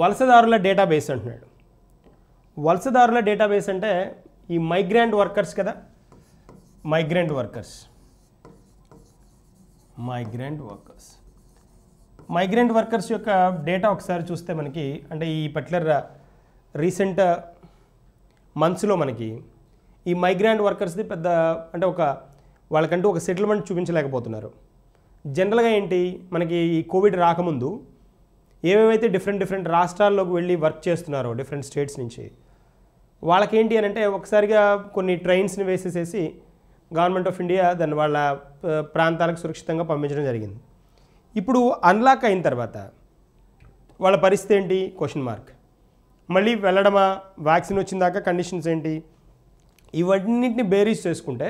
వలసదారుల database అంటున్నాడు. వలసదారుల database అంటే ఈ మైగ్రెంట్ వర్కర్స్ కదా, మైగ్రెంట్ వర్కర్స్ యొక్క డేటా ఒకసారి చూస్తే మనకి అంటే ఈ పర్టికులర్ రీసెంట్ మంత్స్లో మనకి ఈ మైగ్రెంట్ వర్కర్స్ది పెద్ద అంటే వాళ్ళకంటూ ఒక సెటిల్మెంట్ చూపించలేకపోతున్నారు. జనరల్గా ఏంటి మనకి ఈ కోవిడ్ రాకముందు ఏవేవైతే డిఫరెంట్ రాష్ట్రాల్లోకి వెళ్ళి వర్క్ చేస్తున్నారో డిఫరెంట్ స్టేట్స్ నుంచి వాళ్ళకేంటి అని అంటే ఒకసారిగా కొన్ని ట్రైన్స్ని వేసేసేసి గవర్నమెంట్ ఆఫ్ ఇండియా దాన్ని వాళ్ళ ప్రాంతాలకు సురక్షితంగా పంపించడం జరిగింది. ఇప్పుడు అన్లాక్ అయిన తర్వాత వాళ్ళ పరిస్థితి ఏంటి క్వశ్చన్ మార్క్. మళ్ళీ వెళ్ళడమా, వ్యాక్సిన్ వచ్చిన దాకా కండిషన్స్ ఏంటి, ఇవన్నింటిని బేరీస్ చేసుకుంటే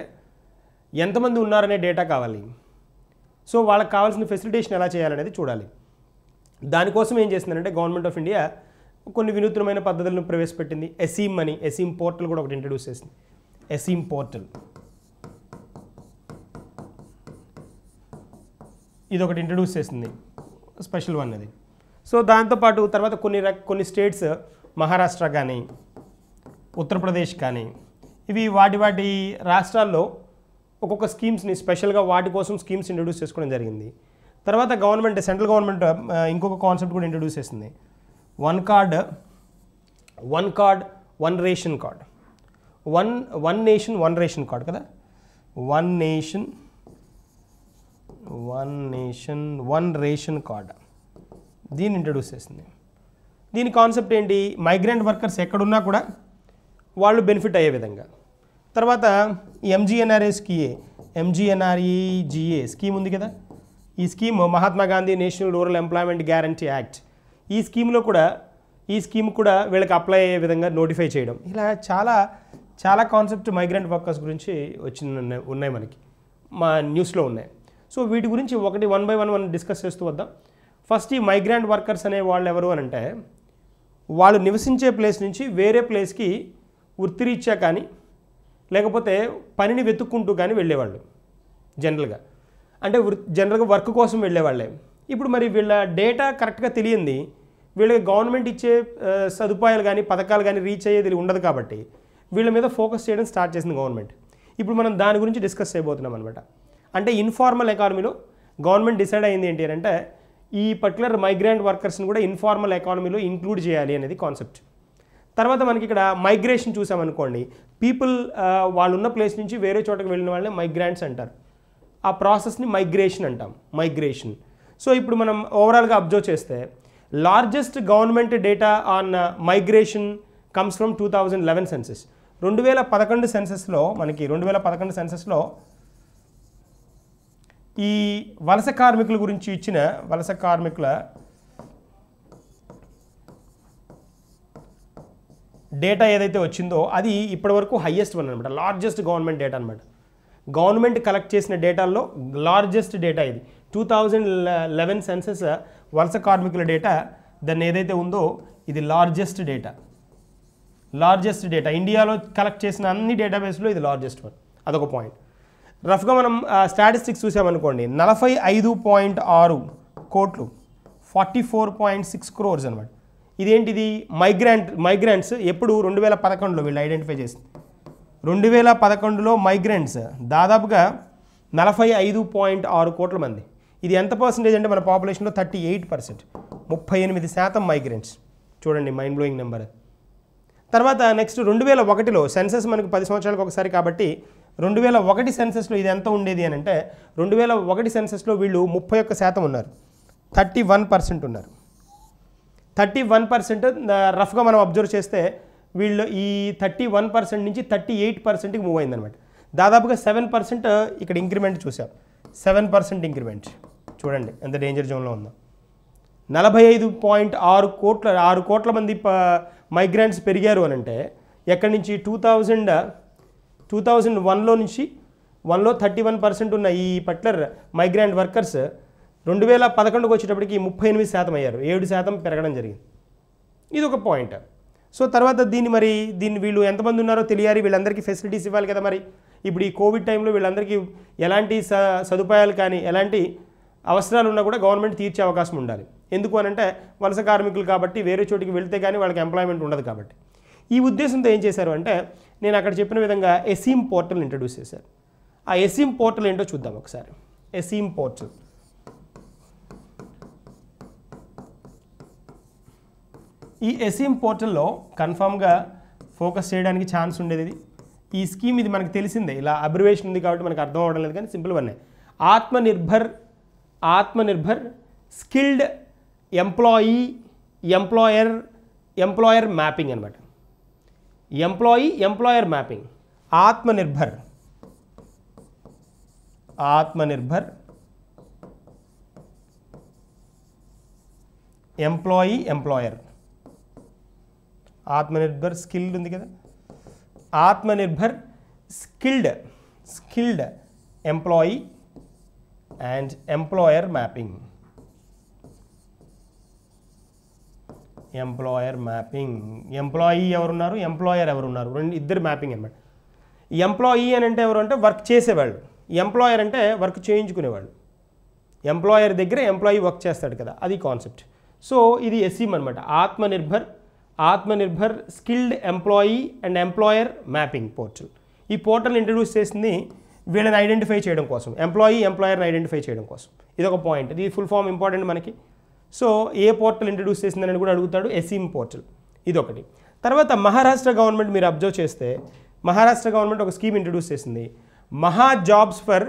ఎంతమంది ఉన్నారనే డేటా కావాలి. సో వాళ్ళకి కావాల్సిన ఫెసిలిటేషన్ ఎలా చేయాలనేది చూడాలి. దానికోసం ఏం చేసిందంటే గవర్నమెంట్ ఆఫ్ ఇండియా కొన్ని వినూత్నమైన పద్ధతులను ప్రవేశపెట్టింది. ఎసీమ్ పోర్టల్ కూడా ఒకటి ఇంట్రడ్యూస్ చేసింది. ఎసీమ్ పోర్టల్ ఇది ఒకటి ఇంట్రడ్యూస్ చేసింది, స్పెషల్ వన్ అది. సో దాంతోపాటు తర్వాత కొన్ని స్టేట్స్ మహారాష్ట్ర కానీ ఉత్తరప్రదేశ్ కానీ ఇవి వాటి రాష్ట్రాల్లో ఒక్కొక్క స్కీమ్స్ని స్పెషల్గా వాటి కోసం స్కీమ్స్ ఇంట్రడ్యూస్ చేసుకోవడం జరిగింది. తర్వాత సెంట్రల్ గవర్నమెంట్ ఇంకొక కాన్సెప్ట్ కూడా ఇంట్రడ్యూస్ చేసింది. One card one ration card, one nation one ration card కదా, one nation one ration card దీన్ని ఇంట్రడ్యూస్ చేసింది. దీని కాన్సెప్ట్ ఏంటి, మైగ్రెంట్ వర్కర్స్ ఎక్కడున్నా కూడా వాళ్ళు బెనిఫిట్ అయ్యే విధంగా. తర్వాత ఎంజీఎన్ఆర్ఈజీఏ స్కీమ్ ఉంది కదా, ఈ scheme Mahatma Gandhi national rural employment guarantee act, ఈ స్కీమ్ కూడా వీళ్ళకి అప్లై అయ్యే విధంగా నోటిఫై చేయడం. ఇలా చాలా కాన్సెప్ట్ మైగ్రెంట్ వర్కర్స్ గురించి ఉన్నాయి మనకి మా న్యూస్లో ఉన్నాయి. సో వీటి గురించి ఒకటి వన్ బై వన్ డిస్కస్ చేస్తూ వద్దాం. ఫస్ట్ ఈ మైగ్రెంట్ వర్కర్స్ అనే వాళ్ళు ఎవరు అని అంటే వాళ్ళు నివసించే ప్లేస్ నుంచి వేరే ప్లేస్కి వృత్తిరీత్యా కానీ లేకపోతే పనిని వెతుక్కుంటూ కానీ వెళ్ళేవాళ్ళు. జనరల్గా వర్క్ కోసం వెళ్ళేవాళ్ళే. ఇప్పుడు మరి వీళ్ళ డేటా కరెక్ట్గా తెలియంది, వీళ్ళకి గవర్నమెంట్ ఇచ్చే సదుపాయాలు కానీ పథకాలు కానీ రీచ్ అయ్యేది ఉండదు కాబట్టి వీళ్ళ మీద ఫోకస్ చేయడం స్టార్ట్ చేసింది గవర్నమెంట్. ఇప్పుడు మనం దాని గురించి డిస్కస్ చేయబోతున్నాం అనమాట. అంటే ఇన్ఫార్మల్ ఎకానమీలో గవర్నమెంట్ డిసైడ్ అయింది ఏంటి అంటే ఈ పర్టికులర్ మైగ్రెంట్ వర్కర్స్ని కూడా ఇన్ఫార్మల్ ఎకానమీలో ఇంక్లూడ్ చేయాలి అనేది కాన్సెప్ట్. తర్వాత మనకి ఇక్కడ మైగ్రేషన్ చూసామనుకోండి, పీపుల్ వాళ్ళు ఉన్న ప్లేస్ నుంచి వేరే చోటకి వెళ్ళిన వాళ్ళని మైగ్రాంట్స్ అంటారు. ఆ ప్రాసెస్ని మైగ్రేషన్ అంటాం, మైగ్రేషన్. సో ఇప్పుడు మనం ఓవరాల్గా అబ్జర్వ్ చేస్తే largest government data on migration comes from 2011 census. 2011 సెన్సెస్లో మనకి 2011 సెన్సెస్లో ఈ వలస కార్మికుల గురించి ఇచ్చిన వలస కార్మికుల డేటా ఏదైతే వచ్చిందో అది ఇప్పటివరకు హైయెస్ట్ వన్ అనమాట, లార్జెస్ట్ గవర్నమెంట్ డేటా అనమాట. గవర్నమెంట్ కలెక్ట్ చేసిన డేటాల్లో లార్జెస్ట్ డేటా ఇది. 2011 సెన్సెస్ వలస కార్మికుల డేటా దాన్ని ఏదైతే ఉందో ఇది లార్జెస్ట్ డేటా. ఇండియాలో కలెక్ట్ చేసిన అన్ని డేటాబేస్లో ఇది లార్జెస్ట్ వన్. అదొక పాయింట్. రఫ్గా మనం స్టాటిస్టిక్స్ చూసామనుకోండి, 45.6 కోట్లు 44.6 crores అనమాట. ఇదేంటిది మైగ్రెంట్స్ ఎప్పుడు 2011లో వీళ్ళు ఐడెంటిఫై చేసింది. 2011లో మైగ్రెంట్స్ దాదాపుగా 45.6 కోట్ల మంది. ఇది ఎంత పర్సెంటేజ్ అంటే మన పాపులేషన్లో 38%, 38% మైగ్రెంట్స్. చూడండి మైండ్ బ్లోయింగ్ నెంబర్. తర్వాత నెక్స్ట్ 2001లో సెన్సెస్ మనకు 10 సంవత్సరాలకు ఒకసారి కాబట్టి 2001 సెన్సెస్లో ఇది ఎంత ఉండేది అని అంటే 2001 సెన్సెస్లో వీళ్ళు 31% ఉన్నారు, 31% ఉన్నారు. 31% రఫ్గా మనం అబ్జర్వ్ చేస్తే వీళ్ళు ఈ 31% నుంచి 38%కి మూవ్ అయిందనమాట. దాదాపుగా 7% ఇక్కడ ఇంక్రిమెంట్ చూసాం. 7% ఇంక్రిమెంట్ చూడండి ఎంత డేంజర్ జోన్లో ఉందో. 45.6 కోట్ల మంది మైగ్రెంట్స్ పెరిగారు అని అంటే ఎక్కడి నుంచి 2001లో నుంచి 31% ఉన్న ఈ పర్టికులర్ మైగ్రెంట్ వర్కర్స్ 2011కి వచ్చేటప్పటికి 38% అయ్యారు, 7% పెరగడం జరిగింది. ఇది ఒక పాయింట్. సో తర్వాత దీన్ని వీళ్ళు ఎంతమంది ఉన్నారో తెలియాలి, వీళ్ళందరికీ ఫెసిలిటీస్ ఇవ్వాలి కదా. మరి ఇప్పుడు ఈ కోవిడ్ టైంలో వీళ్ళందరికీ ఎలాంటి సదుపాయాలు కానీ ఎలాంటి అవసరాలు ఉన్నా కూడా గవర్నమెంట్ తీర్చే అవకాశం ఉండాలి. ఎందుకు అని అంటే వలస కార్మికులు కాబట్టి వేరే చోటికి వెళ్తే కానీ వాళ్ళకి ఎంప్లాయ్మెంట్ ఉండదు కాబట్టి. ఈ ఉద్దేశంతో ఏం చేశారు అంటే నేను అక్కడ చెప్పిన విధంగా ఎసీమ్ పోర్టల్ ఇంట్రడ్యూస్ చేశారు. ఆ ఎసీమ్ పోర్టల్ ఏంటో చూద్దాం ఒకసారి. ఎసీమ్ పోర్టల్ ఈ ఎసీమ్ పోర్టల్లో కన్ఫామ్గా ఫోకస్ చేయడానికి ఛాన్స్ ఉండేది ఇది. ఈ స్కీమ్ ఇది మనకు తెలిసిందే, ఇలా అబ్రివేషన్ ఉంది కాబట్టి మనకు అర్థం అవ్వడం లేదు కానీ సింపుల్ వన్నే. ఆత్మనిర్భర్ స్కిల్డ్ ఎంప్లాయర్ మ్యాపింగ్ అనమాట. Employer mapping. Atmanirbhar employer. Atmanirbhar skilled ఉంది కదా, Atmanirbhar skilled employee and employer mapping. Employee ఎవరున్నారు, ఎంప్లాయర్ ఎవరున్నారు, ఇద్దరు మ్యాపింగ్ అనమాట. ఎంప్లాయీ అని అంటే ఎవరు అంటే వర్క్ చేసేవాళ్ళు, ఎంప్లాయర్ అంటే వర్క్ చేయించుకునేవాళ్ళు. ఎంప్లాయర్ దగ్గర ఎంప్లాయీ వర్క్ చేస్తాడు కదా, అది కాన్సెప్ట్. సో ఇది ఎసీమ్ అనమాట. Atmanirbhar skilled employee and employer mapping portal. ఈ పోర్టల్ ఇంట్రడ్యూస్ చేసింది వీళ్ళని ఐడెంటిఫై చేయడం కోసం, ఎంప్లాయర్ని ఐడెంటిఫై చేయడం కోసం. ఇది ఒక పాయింట్. ఇది ఫుల్ ఫామ్ ఇంపార్టెంట్ మనకి. సో ఏ పోర్టల్ ఇంట్రడ్యూస్ చేసిందని కూడా అడుగుతాడు, ఎసీమ్ పోర్టల్. ఇదొకటి. తర్వాత మహారాష్ట్ర గవర్నమెంట్ మీరు అబ్జర్వ్ చేస్తే మహారాష్ట్ర గవర్నమెంట్ ఒక స్కీమ్ ఇంట్రడ్యూస్ చేసింది, Maha jobs for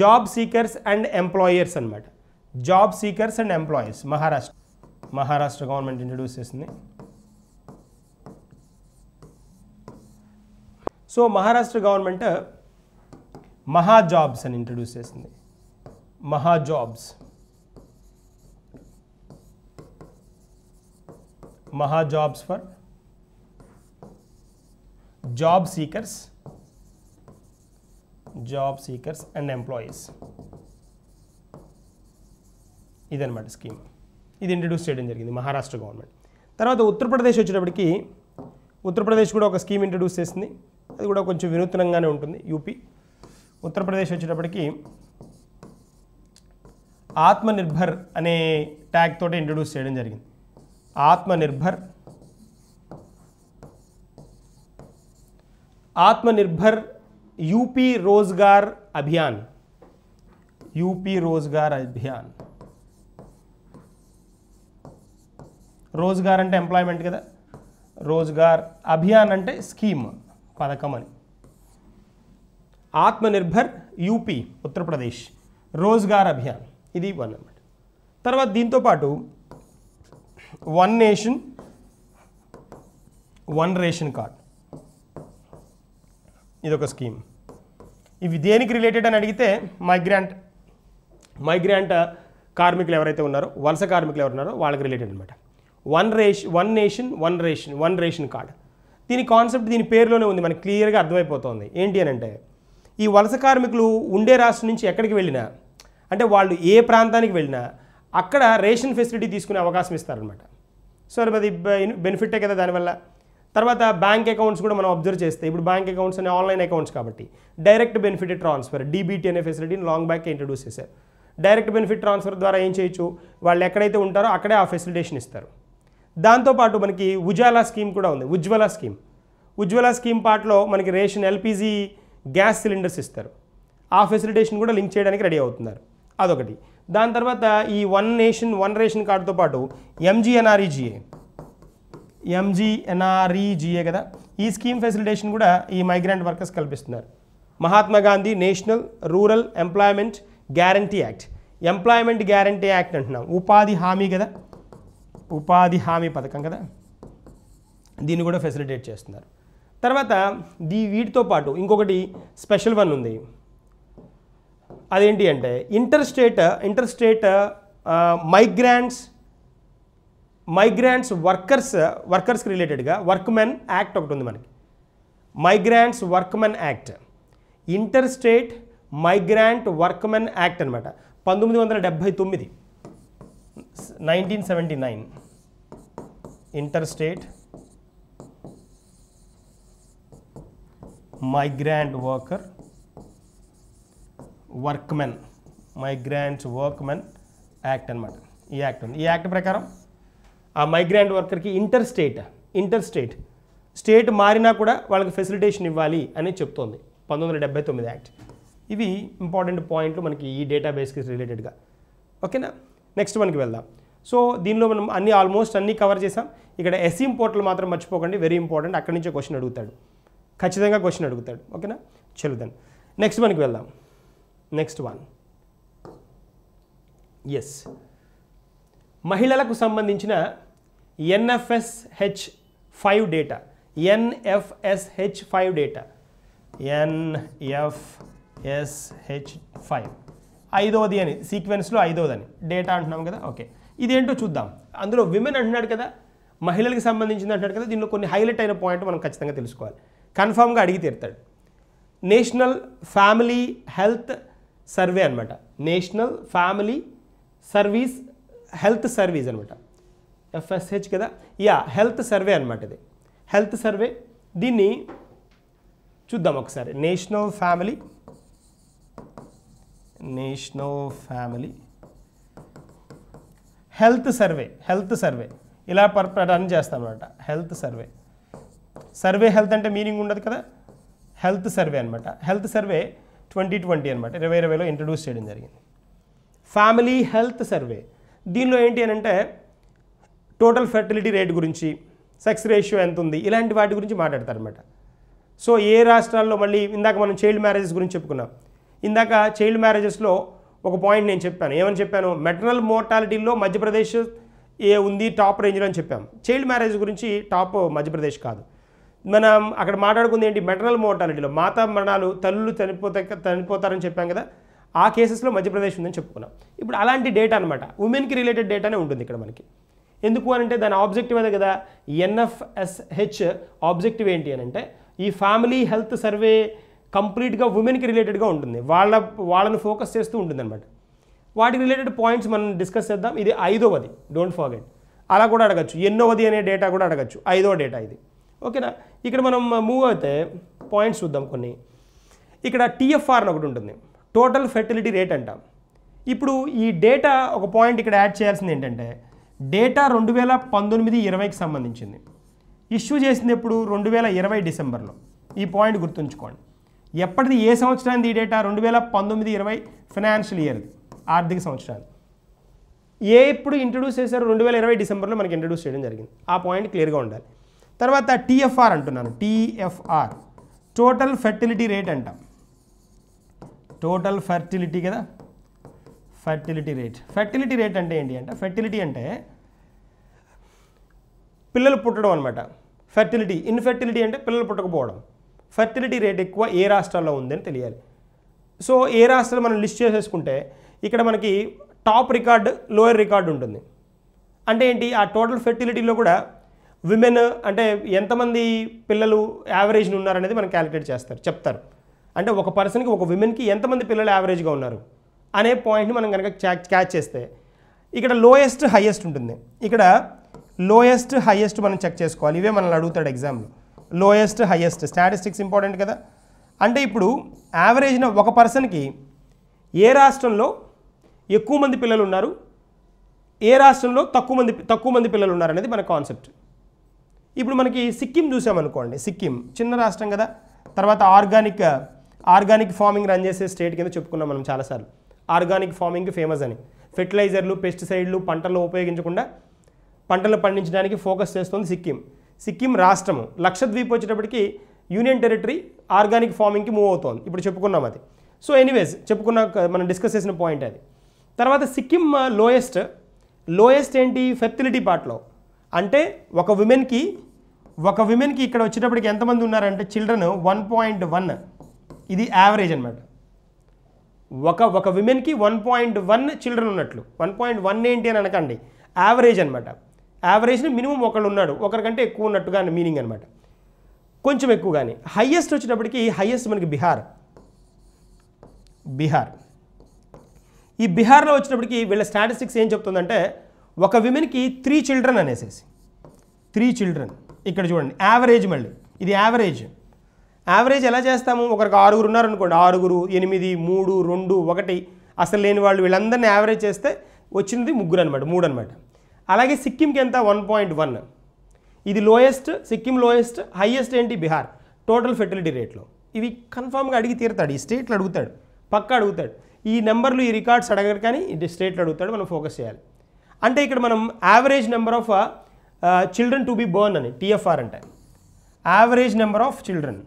job seekers and employers అనమాట. Job seekers and employers Maharashtra government introduce చేసింది. So Maharashtra government Maha jobs అని ఇంట్రడ్యూస్ చేసింది. Maha jobs for job seekers and employees. ఇదన్నమాట స్కీమ్. ఇది ఇంట్రడ్యూస్ చేయడం జరిగింది మహారాష్ట్ర గవర్నమెంట్. తర్వాత ఉత్తరప్రదేశ్ వచ్చేటప్పటికి ఉత్తరప్రదేశ్ కూడా ఒక స్కీమ్ ఇంట్రడ్యూస్ చేసింది. అది కూడా కొంచెం వినూత్నంగానే ఉంటుంది. యూపీ ఉత్తరప్రదేశ్ వచ్చేటప్పటికి ఆత్మనిర్భర్ అనే ట్యాగ్ తోటి ఇంట్రడ్యూస్ చేయడం జరిగింది. ఆత్మనిర్భర్ యూపీ రోజ్గార్ అభియాన్. రోజ్గార్ అంటే ఎంప్లాయ్మెంట్ కదా, రోజ్గార్ అభియాన్ అంటే స్కీమ్, పథకం అని. ఆత్మనిర్భర్ యూపీ ఉత్తరప్రదేశ్ రోజ్గార్ అభియాన్, ఇది వన్ అన్నమాట. తర్వాత దీంతోపాటు one nation one ration card, ఇదొక స్కీమ్. ఇవి దేనికి రిలేటెడ్ అని అడిగితే మైగ్రాంట్ కార్మికులు ఎవరైతే ఉన్నారో, వలస కార్మికులు ఎవరున్నారో వాళ్ళకి రిలేటెడ్ అనమాట. One nation one ration card. దీని కాన్సెప్ట్ దీని పేరులోనే ఉంది, మనకి క్లియర్గా అర్థమైపోతుంది. ఏంటి అని అంటే ఈ వలస కార్మికులు ఉండే రాష్ట్రం నుంచి ఎక్కడికి వెళ్ళినా, అంటే వాళ్ళు ఏ ప్రాంతానికి వెళ్ళినా అక్కడ రేషన్ ఫెసిలిటీ తీసుకునే అవకాశం ఇస్తారనమాట. సో అది బెనిఫిటే కదా దానివల్ల. తర్వాత బ్యాంక్ అకౌంట్స్ కూడా మనం అబ్జర్వ్ చేస్తే ఇప్పుడు బ్యాంక్ అకౌంట్స్ అనే ఆన్లైన్ అకౌంట్స్ కాబట్టి డైరెక్ట్ బెనిఫిట్ ట్రాన్స్ఫర్ డీబీటీ అనే ఫెసిలిటీని లాంగ్ బ్యాక్ ఇంట్రడ్యూస్ చేశారు. డైరెక్ట్ బెనిఫిట్ ట్రాన్స్ఫర్ ద్వారా ఏం చేయొచ్చు, వాళ్ళు ఎక్కడైతే ఉంటారో అక్కడే ఆ ఫెసిలిటేషన్ ఇస్తారు. దాంతోపాటు మనకి ఉజాలా స్కీమ్ కూడా ఉంది, ఉజ్వల స్కీమ్ పార్ట్లో మనకి రేషన్ ఎల్పిజి గ్యాస్ సిలిండర్స్ ఇస్తారు. ఆ ఫెసిలిటేషన్ కూడా లింక్ చేయడానికి రెడీ అవుతున్నారు, అదొకటి. దాని తర్వాత ఈ వన్ నేషన్ వన్ రేషన్ కార్డుతో పాటు ఎంజీఎన్ఆర్ఈజీఏ కదా, ఈ స్కీమ్ ఫెసిలిటేషన్ కూడా ఈ మైగ్రెంట్ వర్కర్స్ కల్పిస్తున్నారు. Mahatma Gandhi national rural employment guarantee act, employment guarantee act అంటున్నాం, ఉపాధి హామీ కదా, ఉపాధి హామీ పథకం కదా, దీన్ని కూడా ఫెసిలిటేట్ చేస్తున్నారు. తర్వాత వీటితో పాటు ఇంకొకటి స్పెషల్ వన్ ఉంది, అదేంటి అంటే ఇంటర్ స్టేట్ మైగ్రాంట్స్ వర్కర్స్కి రిలేటెడ్గా వర్క్మెన్ యాక్ట్ ఒకటి ఉంది మనకి. Migrants workmen act, inter state migrant workmen act అనమాట. 1979 1979 inter state migrant workmen act అనమాట. ఈ యాక్ట్ ఉంది. ఈ యాక్ట్ ప్రకారం ఆ మైగ్రాంట్ వర్కర్కి ఇంటర్ స్టేట్ మారినా కూడా వాళ్ళకి ఫెసిలిటేషన్ ఇవ్వాలి అని చెప్తోంది 1979 యాక్ట్. ఇవి ఇంపార్టెంట్ పాయింట్లు మనకి ఈ డేటాబేస్కి రిలేటెడ్గా. ఓకేనా, నెక్స్ట్ మనకి వెళ్దాం. సో దీనిలో మనం ఆల్మోస్ట్ అన్నీ కవర్ చేసాం. ఇక్కడ ఎస్ఈఎం పోర్టల్ మాత్రం మర్చిపోకండి, వెరీ ఇంపార్టెంట్. అక్కడి నుంచే క్వశ్చన్ అడుగుతాడు, ఖచ్చితంగా క్వశ్చన్ అడుగుతాడు. ఓకేనా, చదువుతాను. నెక్స్ట్ మనకి వెళ్దాం. నెక్స్ట్ వన్, ఎస్, మహిళలకు సంబంధించిన NFSH5 data. NFSH5 data, NFSH5 ఐదవది అని, సీక్వెన్స్లో ఐదవదని డేటా అంటున్నాం కదా. ఓకే, ఇదేంటో చూద్దాం. అందులో విమెన్ అంటున్నాడు కదా, మహిళలకు సంబంధించింది అంటున్నాడు కదా. దీనిలో కొన్ని హైలైట్ అయిన పాయింట్ మనం ఖచ్చితంగా తెలుసుకోవాలి, కన్ఫామ్గా అడిగి తీరుతాడు. నేషనల్ ఫ్యామిలీ హెల్త్ సర్వే అనమాట. నేషనల్ ఫ్యామిలీ హెల్త్ సర్వీస్ అనమాట. FSH కదా, హెల్త్ సర్వే అనమాట. ఇది హెల్త్ సర్వే. దీన్ని చూద్దాం ఒకసారి. నేషనల్ ఫ్యామిలీ హెల్త్ సర్వే ఇలా రన్ చేస్తాం అనమాట. హెల్త్ అంటే మీనింగ్ ఉండదు కదా, హెల్త్ సర్వే అనమాట. హెల్త్ సర్వే 2020 అనమాట, 2020లో ఇంట్రడ్యూస్ చేయడం జరిగింది. Family health survey. దీనిలో ఏంటి అని అంటే టోటల్ ఫెర్టిలిటీ రేట్ గురించి, సెక్స్ రేషియో ఎంత ఉంది, ఇలాంటి వాటి గురించి మాట్లాడతారనమాట. సో ఏ రాష్ట్రాల్లో, మళ్ళీ ఇందాక మనం చైల్డ్ మ్యారేజెస్ గురించి చెప్పుకున్నాం. ఇందాక చైల్డ్ మ్యారేజెస్లో ఒక పాయింట్ నేను చెప్పాను. ఏమని చెప్పాను? మెటర్నల్ మోర్టాలిటీలో మధ్యప్రదేశ్ ఉంది టాప్ రేంజ్లో అని చెప్పాం. చైల్డ్ మ్యారేజ్ గురించి టాప్ మధ్యప్రదేశ్ కాదు. మనం అక్కడ మాట్లాడుకుంది ఏంటి? మెటర్నల్ మోర్టాలిటీలో మాతా మరణాలు, తల్లులు చనిపోతారని చెప్పాం కదా, ఆ కేసెస్లో మధ్యప్రదేశ్ ఉందని చెప్పుకున్నాం. ఇప్పుడు అలాంటి డేటా అనమాట, ఉమెన్కి రిలేటెడ్ డేటానే ఉంటుంది ఇక్కడ మనకి. ఎందుకు అని అంటే దాని ఆబ్జెక్టివ్ అదే కదా. NFSH ఆబ్జెక్టివ్ ఏంటి అని అంటే ఈ ఫ్యామిలీ హెల్త్ సర్వే కంప్లీట్గా ఉమెన్కి రిలేటెడ్గా ఉంటుంది, వాళ్ళని ఫోకస్ చేస్తూ ఉంటుంది అనమాట. వాటికి రిలేటెడ్ పాయింట్స్ మనం డిస్కస్ చేద్దాం. ఇది ఐదవది, డోంట్ ఫర్గెట్. అలా కూడా అడగచ్చు, ఎన్నోవది అనే డేటా కూడా అడగచ్చు, ఐదవ డేటా ఇది. ఓకేనా, ఇక్కడ మనం మూవ్ అయితే పాయింట్స్ చూద్దాం కొన్ని. ఇక్కడ TFR అని ఒకటి ఉంటుంది, టోటల్ ఫెర్టిలిటీ రేట్ అంటాం. ఇప్పుడు ఈ డేటా ఒక పాయింట్ ఇక్కడ యాడ్ చేయాల్సింది ఏంటంటే డేటా 2019-20కి సంబంధించింది. ఇష్యూ చేసింది ఎప్పుడు? 2020 డిసెంబర్లో. ఈ పాయింట్ గుర్తుంచుకోండి. ఎప్పటిది, ఏ సంవత్సరానికి ఈ డేటా? 2019-20 ఫైనాన్షియల్ ఇయర్ది, ఆర్థిక సంవత్సరాన్ని. ఎప్పుడు ఇంట్రడ్యూస్ చేశారు? 2020 డిసెంబర్లో మనకి ఇంట్రడ్యూస్ చేయడం జరిగింది. ఆ పాయింట్ క్లియర్గా ఉండాలి. తర్వాత TFR అంటున్నాను. TFR టోటల్ ఫెర్టిలిటీ రేట్ అంటాం. టోటల్ ఫెర్టిలిటీ కదా, ఫెర్టిలిటీ రేట్ అంటే ఏంటి అంటే, ఫెర్టిలిటీ అంటే పిల్లలు పుట్టడం అనమాట. ఇన్ఫెర్టిలిటీ అంటే పిల్లలు పుట్టకపోవడం. ఫెర్టిలిటీ రేట్ ఎక్కువ ఏ రాష్ట్రాల్లో ఉందని తెలియాలి. సో ఏ రాష్ట్రాలు మనం లిస్ట్ చేసేసుకుంటే ఇక్కడ మనకి టాప్ రికార్డు, లోయర్ రికార్డు ఉంటుంది. అంటే ఏంటి? ఆ టోటల్ ఫెర్టిలిటీలో కూడా విమెన్ అంటే ఎంతమంది పిల్లలు యావరేజ్ని ఉన్నారనేది మనం క్యాలిక్యులేట్ చెప్తారు. అంటే ఒక పర్సన్కి, ఒక విమెన్కి ఎంతమంది పిల్లలు యావరేజ్గా ఉన్నారు అనే పాయింట్ని మనం కనుక క్యాచ్ చేస్తే ఇక్కడ లోయెస్ట్ హైయెస్ట్ ఉంటుంది. ఇక్కడ లోయెస్ట్ హైయెస్ట్ మనం చెక్ చేసుకోవాలి. ఇవే మనల్ని అడుగుతాడు ఎగ్జామ్లో. లోయెస్ట్ హైయెస్ట్ స్టాటిస్టిక్స్ ఇంపార్టెంట్ కదా. అంటే ఇప్పుడు యావరేజ్న ఒక పర్సన్కి ఏ రాష్ట్రంలో ఎక్కువ మంది పిల్లలు ఉన్నారు, ఏ రాష్ట్రంలో తక్కువ మంది పిల్లలు ఉన్నారు అనేది మన కాన్సెప్ట్. ఇప్పుడు మనకి సిక్కిం చూసామనుకోండి. సిక్కిం చిన్న రాష్ట్రం కదా. తర్వాత ఆర్గానిక్ ఫార్మింగ్ రన్ చేసే స్టేట్ కింద చెప్పుకున్నాం మనం చాలాసార్లు. ఆర్గానిక్ ఫార్మింగ్కి ఫేమస్ అని. ఫెర్టిలైజర్లు, పెస్టిసైడ్లు పంటల్లో ఉపయోగించకుండా పంటలు పండించడానికి ఫోకస్ చేస్తుంది సిక్కిం రాష్ట్రము. లక్షద్వీప్ వచ్చేటప్పటికి యూనియన్ టెరిటరీ ఆర్గానిక్ ఫార్మింగ్కి మూవ్ అవుతోంది. ఇప్పుడు చెప్పుకున్నాం అది. సో ఎనీవేస్ చెప్పుకున్న మనం డిస్కస్ చేసిన పాయింట్ అది. తర్వాత సిక్కిం లోయెస్ట్ ఏంటి? ఫెర్టిలిటీ పార్ట్లో. అంటే ఒక విమెన్కి ఇక్కడ వచ్చేటప్పటికి ఎంతమంది ఉన్నారంటే చిల్డ్రన్ 1.1. ఇది యావరేజ్ అనమాట. ఒక విమెన్కి 1.1 చిల్డ్రన్ ఉన్నట్లు. 1.1 ఏంటి అని అనకండి, యావరేజ్ అనమాట. యావరేజ్ని మినిమం ఒకళ్ళు ఉన్నాడు, ఒకరికంటే ఎక్కువ ఉన్నట్టుగా మీనింగ్ అనమాట, కొంచెం ఎక్కువ. కానీ హైయెస్ట్ వచ్చేటప్పటికి హైయెస్ట్ మనకి బిహార్. ఈ బిహార్లో వచ్చేటప్పటికి వీళ్ళ స్టాటిస్టిక్స్ ఏం చెప్తుందంటే ఒక విమెన్కి 3 చిల్డ్రన్ అనేసేసి 3 చిల్డ్రన్. ఇక్కడ చూడండి యావరేజ్, మళ్ళీ ఇది యావరేజ్ ఎలా చేస్తాము? ఒకరికి 6 ఉన్నారనుకోండి, 6, 8, 3, 2, 1 అసలు లేని వాళ్ళు, వీళ్ళందరినీ యావరేజ్ చేస్తే వచ్చినది ముగ్గురు అనమాట, 3 అనమాట. అలాగే సిక్కింకి ఎంత 1.1, ఇది లోయెస్ట్, సిక్కిం లోయెస్ట్, హైయెస్ట్ ఏంటి బీహార్ టోటల్ ఫెర్టిలిటీ రేట్లో. ఇవి కన్ఫామ్గా అడిగి తీరుతాడు, ఈ స్టేట్లు అడుగుతాడు, పక్కా అడుగుతాడు. ఈ నెంబర్లు ఈ రికార్డ్స్ అడగరు కానీ ఈ స్టేట్లు అడుగుతాడు, మనం ఫోకస్ చేయాలి. అంటే ఇక్కడ మనం average number of children to be born అని టీఎఫ్ఆర్ అంటే average number of children,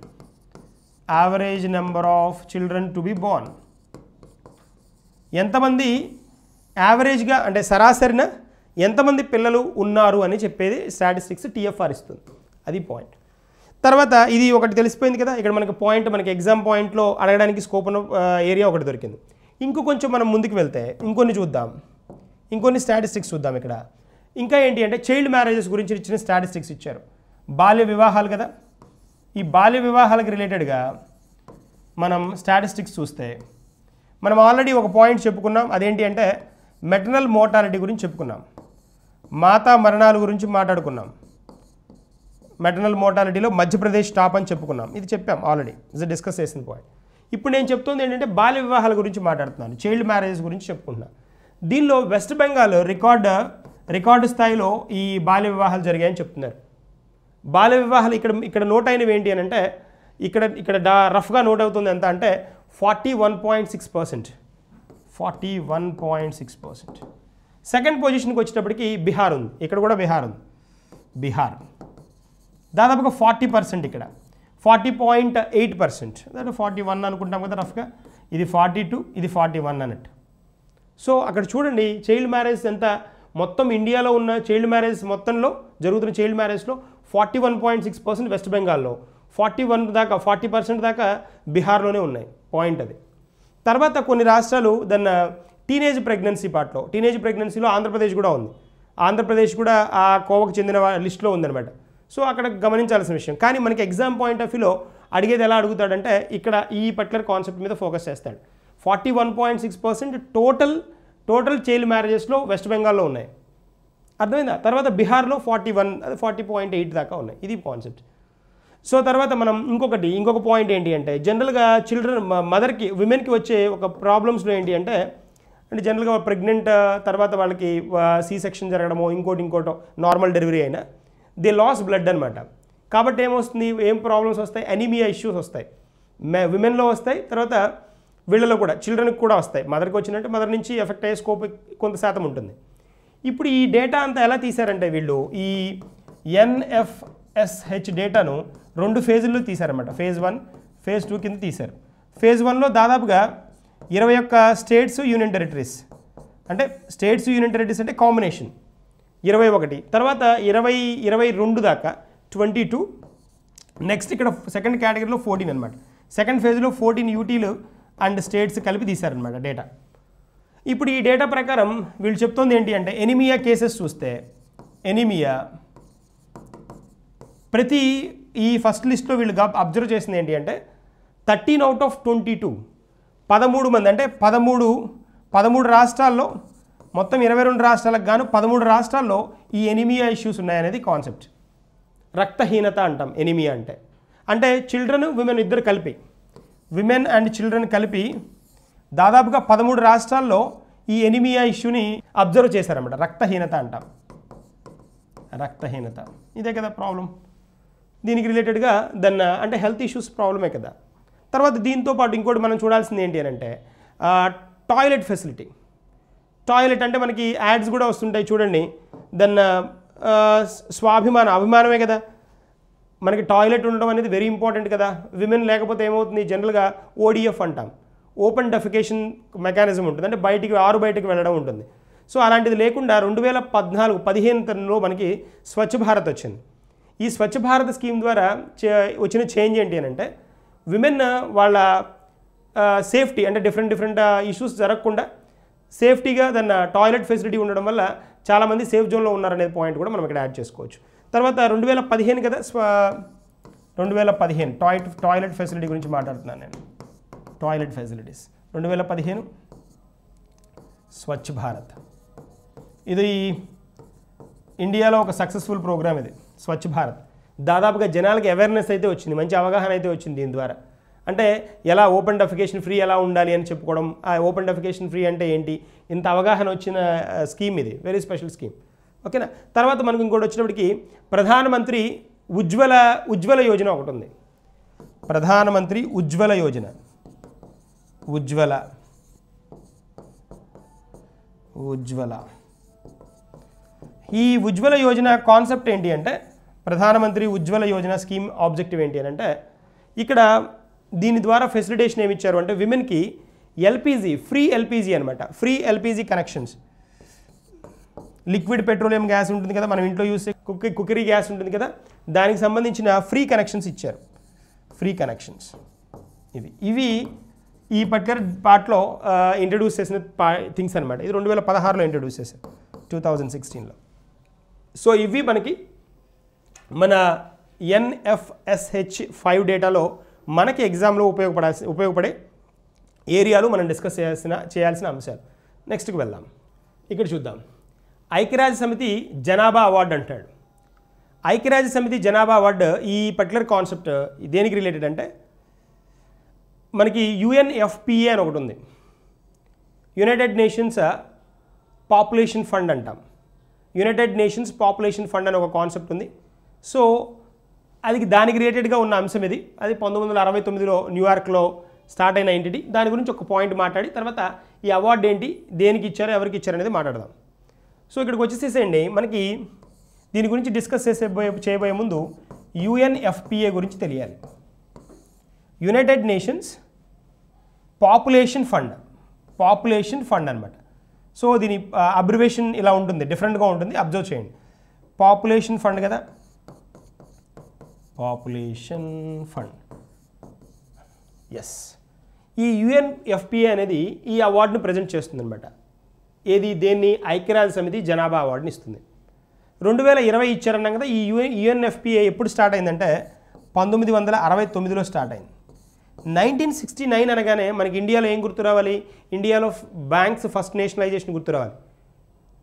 average number of children to be born, ఎంతమంది యావరేజ్గా అంటే సరాసరిన ఎంతమంది పిల్లలు ఉన్నారు అని చెప్పేది స్టాటిస్టిక్స్ టీఎఫ్ఆర్ ఇస్తుంది. అది పాయింట్. తర్వాత ఇది ఒకటి తెలిసిపోయింది కదా, ఇక్కడ మనకి పాయింట్, మనకి ఎగ్జామ్ పాయింట్లో అడగడానికి స్కోప్ ఉన్న ఏరియా ఒకటి దొరికింది. ఇంకో కొంచెం మనం ముందుకు వెళ్తే ఇంకొన్ని చూద్దాం, ఇంకొన్ని స్టాటిస్టిక్స్ చూద్దాం. ఇక్కడ ఇంకా ఏంటి అంటే చైల్డ్ మ్యారేజెస్ గురించి ఇచ్చిన స్టాటిస్టిక్స్ ఇచ్చారు. బాల్య వివాహాలు కదా, ఈ బాల్య వివాహాలకు రిలేటెడ్గా మనం స్టాటిస్టిక్స్ చూస్తే మనం ఆల్రెడీ ఒక పాయింట్ చెప్పుకున్నాం. అదేంటి అంటే మెటర్నల్ మోర్టాలిటీ గురించి చెప్పుకున్నాం, మాతా మరణాల గురించి మాట్లాడుకున్నాం. మెటర్నల్ మోర్టాలిటీలో మధ్యప్రదేశ్ టాప్ అని చెప్పుకున్నాం, ఇది చెప్పాం ఆల్రెడీ, ఇది డిస్కస్ చేసిన పాయింట్. ఇప్పుడు నేను చెప్తుంది ఏంటంటే బాల్య వివాహాల గురించి మాట్లాడుతున్నాను, చైల్డ్ మ్యారేజెస్ గురించి చెప్పుకుంటున్నాను. దీనిలో వెస్ట్ బెంగాల్ రికార్డు స్థాయిలో ఈ బాల్య వివాహాలు జరిగాయని చెప్తున్నారు. బాల్య వివాహాలు ఇక్కడ నోట్ అయినవి ఏంటి అని అంటే ఇక్కడ రఫ్గా నోట్ అవుతుంది ఎంత అంటే 41.6%, 41.6%. సెకండ్ పొజిషన్కి వచ్చేటప్పటికి బీహార్ ఉంది, ఇక్కడ కూడా బీహార్ ఉంది. బీహార్ దాదాపుగా 40%, ఇక్కడ 40.8%, అంటే 41 అనుకుంటాం కదా రఫ్గా, ఇది 42, ఇది 41 అన్నట్టు. సో అక్కడ చూడండి చైల్డ్ మ్యారేజ్ ఎంత, మొత్తం ఇండియాలో ఉన్న చైల్డ్ మ్యారేజ్ మొత్తంలో జరుగుతున్న చైల్డ్ మ్యారేజ్లో 41.6% వెస్ట్ బెంగాల్లో, 40% దాకా బీహార్లోనే ఉన్నాయి. పాయింట్ అది. తర్వాత కొన్ని రాష్ట్రాలు దాన్ని టీనేజ్ ప్రెగ్నెన్సీ పార్ట్లో, టీనేజ్ ప్రెగ్నెన్సీలో ఆంధ్రప్రదేశ్ కూడా ఉంది, ఆంధ్రప్రదేశ్ కూడా ఆ కోవకు చెందిన లిస్టులో ఉందన్నమాట. సో అక్కడ గమనించాల్సిన విషయం. కానీ మనకి ఎగ్జామ్ పాయింట్ ఆఫ్ వ్యూలో అడిగేది ఎలా అడుగుతాడంటే ఇక్కడ ఈ పర్టికులర్ కాన్సెప్ట్ మీద ఫోకస్ చేస్తాడు. 41.6% టోటల్ చైల్డ్ మ్యారేజెస్లో వెస్ట్ బెంగాల్లో ఉన్నాయి, అర్థమైందా? తర్వాత బీహార్లో 41, అది 40.8 దాకా ఉన్నాయి. ఇది కాన్సెప్ట్. సో తర్వాత మనం ఇంకొక పాయింట్ ఏంటి అంటే జనరల్గా మదర్కి విమెన్కి వచ్చే ఒక ప్రాబ్లమ్స్లో ఏంటి అంటే జనరల్గా ప్రెగ్నెంట్ తర్వాత వాళ్ళకి సి సెక్షన్ జరగడమో ఇంకోటో నార్మల్ డెలివరీ అయినా దే లాస్ బ్లడ్ అనమాట. కాబట్టి ఏమొస్తుంది, ఏం ప్రాబ్లమ్స్ వస్తాయి, అనీమియా ఇష్యూస్ వస్తాయి, విమెన్లో వస్తాయి, తర్వాత వీళ్ళలో కూడా చిల్డ్రన్కి కూడా వస్తాయి. మదర్కి వచ్చినట్టు మదర్ నుంచి ఎఫెక్ట్ అయ్యే స్కోప్ కొంత శాతం ఉంటుంది. ఇప్పుడు ఈ డేటా అంతా ఎలా తీశారంటే వీళ్ళు ఈ NFSH డేటాను 2 ఫేజుల్లో తీశారన్నమాట. ఫేజ్ 1, ఫేజ్ 2 కింద తీశారు. ఫేజ్ 1లో దాదాపుగా 21 స్టేట్స్ యూనియన్ టెరిటరీస్, అంటే స్టేట్స్ యూనియన్ టెరిటరీస్ అంటే కాంబినేషన్ 21, తర్వాత 22 దాకా 22, నెక్స్ట్ ఇక్కడ సెకండ్ కేటగిరీలో 14 అనమాట. సెకండ్ ఫేజ్లో 14 యూటీలు అండ్ స్టేట్స్ కలిపి తీశారనమాట డేటా. ఇప్పుడు ఈ డేటా ప్రకారం వీళ్ళు చెప్తుంది ఏంటి అంటే ఎనిమియా కేసెస్ చూస్తే ఎనిమియా ప్రతి ఈ ఫస్ట్ లిస్ట్లో వీళ్ళు అబ్జర్వ్ చేసింది ఏంటి అంటే 13 out of 22, 13 మంది, అంటే 13 రాష్ట్రాల్లో, మొత్తం 22 రాష్ట్రాలకు గాను 13 రాష్ట్రాల్లో ఈ ఎనిమియా ఇష్యూస్ ఉన్నాయనేది కాన్సెప్ట్. రక్తహీనత అంటాం ఎనిమియా అంటే చిల్డ్రన్ విమెన్ ఇద్దరు కలిపి, విమెన్ అండ్ చిల్డ్రన్ కలిపి దాదాపుగా 13 రాష్ట్రాల్లో ఈ ఎనిమియా ఇష్యూని అబ్జర్వ్ చేశారన్నమాట. రక్తహీనత అంటాం, రక్తహీనత ఇదే కదా ప్రాబ్లం. దీనికి రిలేటెడ్గా అంటే హెల్త్ ఇష్యూస్ ప్రాబ్లమే కదా. తర్వాత దీంతో పాటు ఇంకోటి మనం చూడాల్సింది ఏంటి అని అంటే టాయిలెట్ ఫెసిలిటీ. టాయిలెట్ అంటే మనకి యాడ్స్ కూడా వస్తుంటాయి చూడండి, అభిమానమే కదా మనకి టాయిలెట్ ఉండడం అనేది వెరీ ఇంపార్టెంట్ కదా. విమెన్ లేకపోతే ఏమవుతుంది, జనరల్గా ODF అంటాం, ఓపెన్ డెఫికేషన్ మెకానిజం ఉంటుంది, అంటే బయటికి వెళ్ళడం ఉంటుంది. సో అలాంటిది లేకుండా 2014-15లో మనకి స్వచ్ఛ భారత్ వచ్చింది. ఈ స్వచ్ఛ భారత్ స్కీమ్ ద్వారా వచ్చిన చేంజ్ ఏంటి అని అంటే విమెన్ వాళ్ళ సేఫ్టీ, అంటే డిఫరెంట్ ఇష్యూస్ జరగకుండా సేఫ్టీగా టాయిలెట్ ఫెసిలిటీ ఉండడం వల్ల చాలామంది సేఫ్ జోన్లో ఉన్నారనే పాయింట్ కూడా మనం ఇక్కడ యాడ్ చేసుకోవచ్చు. తర్వాత 2015 కదా, 2015 టాయిలెట్ ఫెసిలిటీ గురించి మాట్లాడుతున్నాను నేను. టాయిలెట్ ఫెసిలిటీస్ 2015 స్వచ్ఛ భారత్, ఇది ఇండియాలో ఒక సక్సెస్ఫుల్ ప్రోగ్రామ్. ఇది స్వచ్ఛ భారత్ దాదాపుగా జనాలకి అవేర్నెస్ అయితే వచ్చింది, మంచి అవగాహన అయితే వచ్చింది దీని ద్వారా. అంటే ఎలా ఓపెన్ డెఫికేషన్ ఫ్రీ ఎలా ఉండాలి అని చెప్పుకోవడం, ఆ ఓపెన్ డెఫికేషన్ ఫ్రీ అంటే ఏంటి, ఇంత అవగాహన వచ్చిన స్కీమ్ ఇది, వెరీ స్పెషల్ స్కీమ్. ఓకేనా. తర్వాత మనకు ఇంకోటి వచ్చినప్పటికీ ప్రధానమంత్రి ఉజ్వల యోజన ఒకటి ఉంది. ప్రధానమంత్రి ఉజ్వల యోజన. ఈ ఉజ్వల యోజన కాన్సెప్ట్ ఏంటి అంటే, ప్రధానమంత్రి ఉజ్వల యోజన స్కీమ్ ఆబ్జెక్టివ్ ఏంటి అని అంటే, ఇక్కడ దీని ద్వారా ఫెసిలిటేషన్ ఏమి ఇచ్చారు అంటే విమెన్కి ఎల్పిజి, ఫ్రీ ఎల్పిజి అనమాట, free LPG connections. Liquid petroleum gas ఉంటుంది కదా మనం ఇంట్లో యూస్ కుకరీ గ్యాస్ ఉంటుంది కదా, దానికి సంబంధించిన ఫ్రీ కనెక్షన్స్ ఇచ్చారు. ఫ్రీ కనెక్షన్స్ ఇవి ఈ పర్టికులర్ పార్ట్లో ఇంట్రడ్యూస్ చేసిన థింగ్స్ అనమాట. ఇది 2016లో ఇంట్రడ్యూస్ చేశారు, 2016లో. సో ఇవి మనకి మన NFSH5 డేటాలో మనకి ఎగ్జామ్లో ఉపయోగపడే ఏరియాలు మనం డిస్కస్ చేయాల్సిన అంశాలు. నెక్స్ట్కి వెళ్దాం. ఇక్కడ చూద్దాం. ఐక్యరాజ్య సమితి జనాభా అవార్డు అంటాడు. ఐక్యరాజ్య సమితి జనాభా అవార్డు ఈ పర్టికులర్ కాన్సెప్ట్ దేనికి రిలేటెడ్ అంటే, మనకి UNFPA అని ఒకటి ఉంది, యునైటెడ్ నేషన్స్ పాపులేషన్ ఫండ్ అంటాం. యునైటెడ్ నేషన్స్ పాపులేషన్ ఫండ్ అని ఒక కాన్సెప్ట్ ఉంది. సో అది దానికి రిలేటెడ్గా ఉన్న అంశం ఇది. అది 1969లో న్యూయార్క్లో స్టార్ట్ అయిన ఎంటిటీ. దాని గురించి ఒక పాయింట్ మాట్లాడి తర్వాత ఈ అవార్డు ఏంటి, దేనికి ఇచ్చారో ఎవరికి ఇచ్చారు అనేది మాట్లాడదాం. సో ఇక్కడికి వచ్చేసేసేయండి, మనకి దీని గురించి డిస్కస్ చేయబోయే ముందు UNFPA గురించి తెలియాలి. యునైటెడ్ నేషన్స్ పాపులేషన్ ఫండ్ అనమాట. సో దీని అబ్రివేషన్ ఇలా ఉంటుంది, డిఫరెంట్గా ఉంటుంది, అబ్జర్వ్ చేయండి. పాపులేషన్ ఫండ్ కదా, పాపులేషన్ ఫండ్. ఎస్, ఈ UNFPA అనేది ఈ అవార్డును ప్రజెంట్ చేస్తుంది అనమాట. దేన్ని, ఐక్యరాజ్య సమితి జనాభా అవార్డుని ఇస్తుంది. 2020 ఇచ్చారన్నాం కదా. ఈ UNFPA ఎప్పుడు స్టార్ట్ అయిందంటే 1969లో స్టార్ట్ అయింది. 1969 అనగానే మనకి ఇండియాలో ఏం గుర్తు రావాలి, ఇండియాలో బ్యాంక్స్ ఫస్ట్ నేషనలైజేషన్ గుర్తు రావాలి.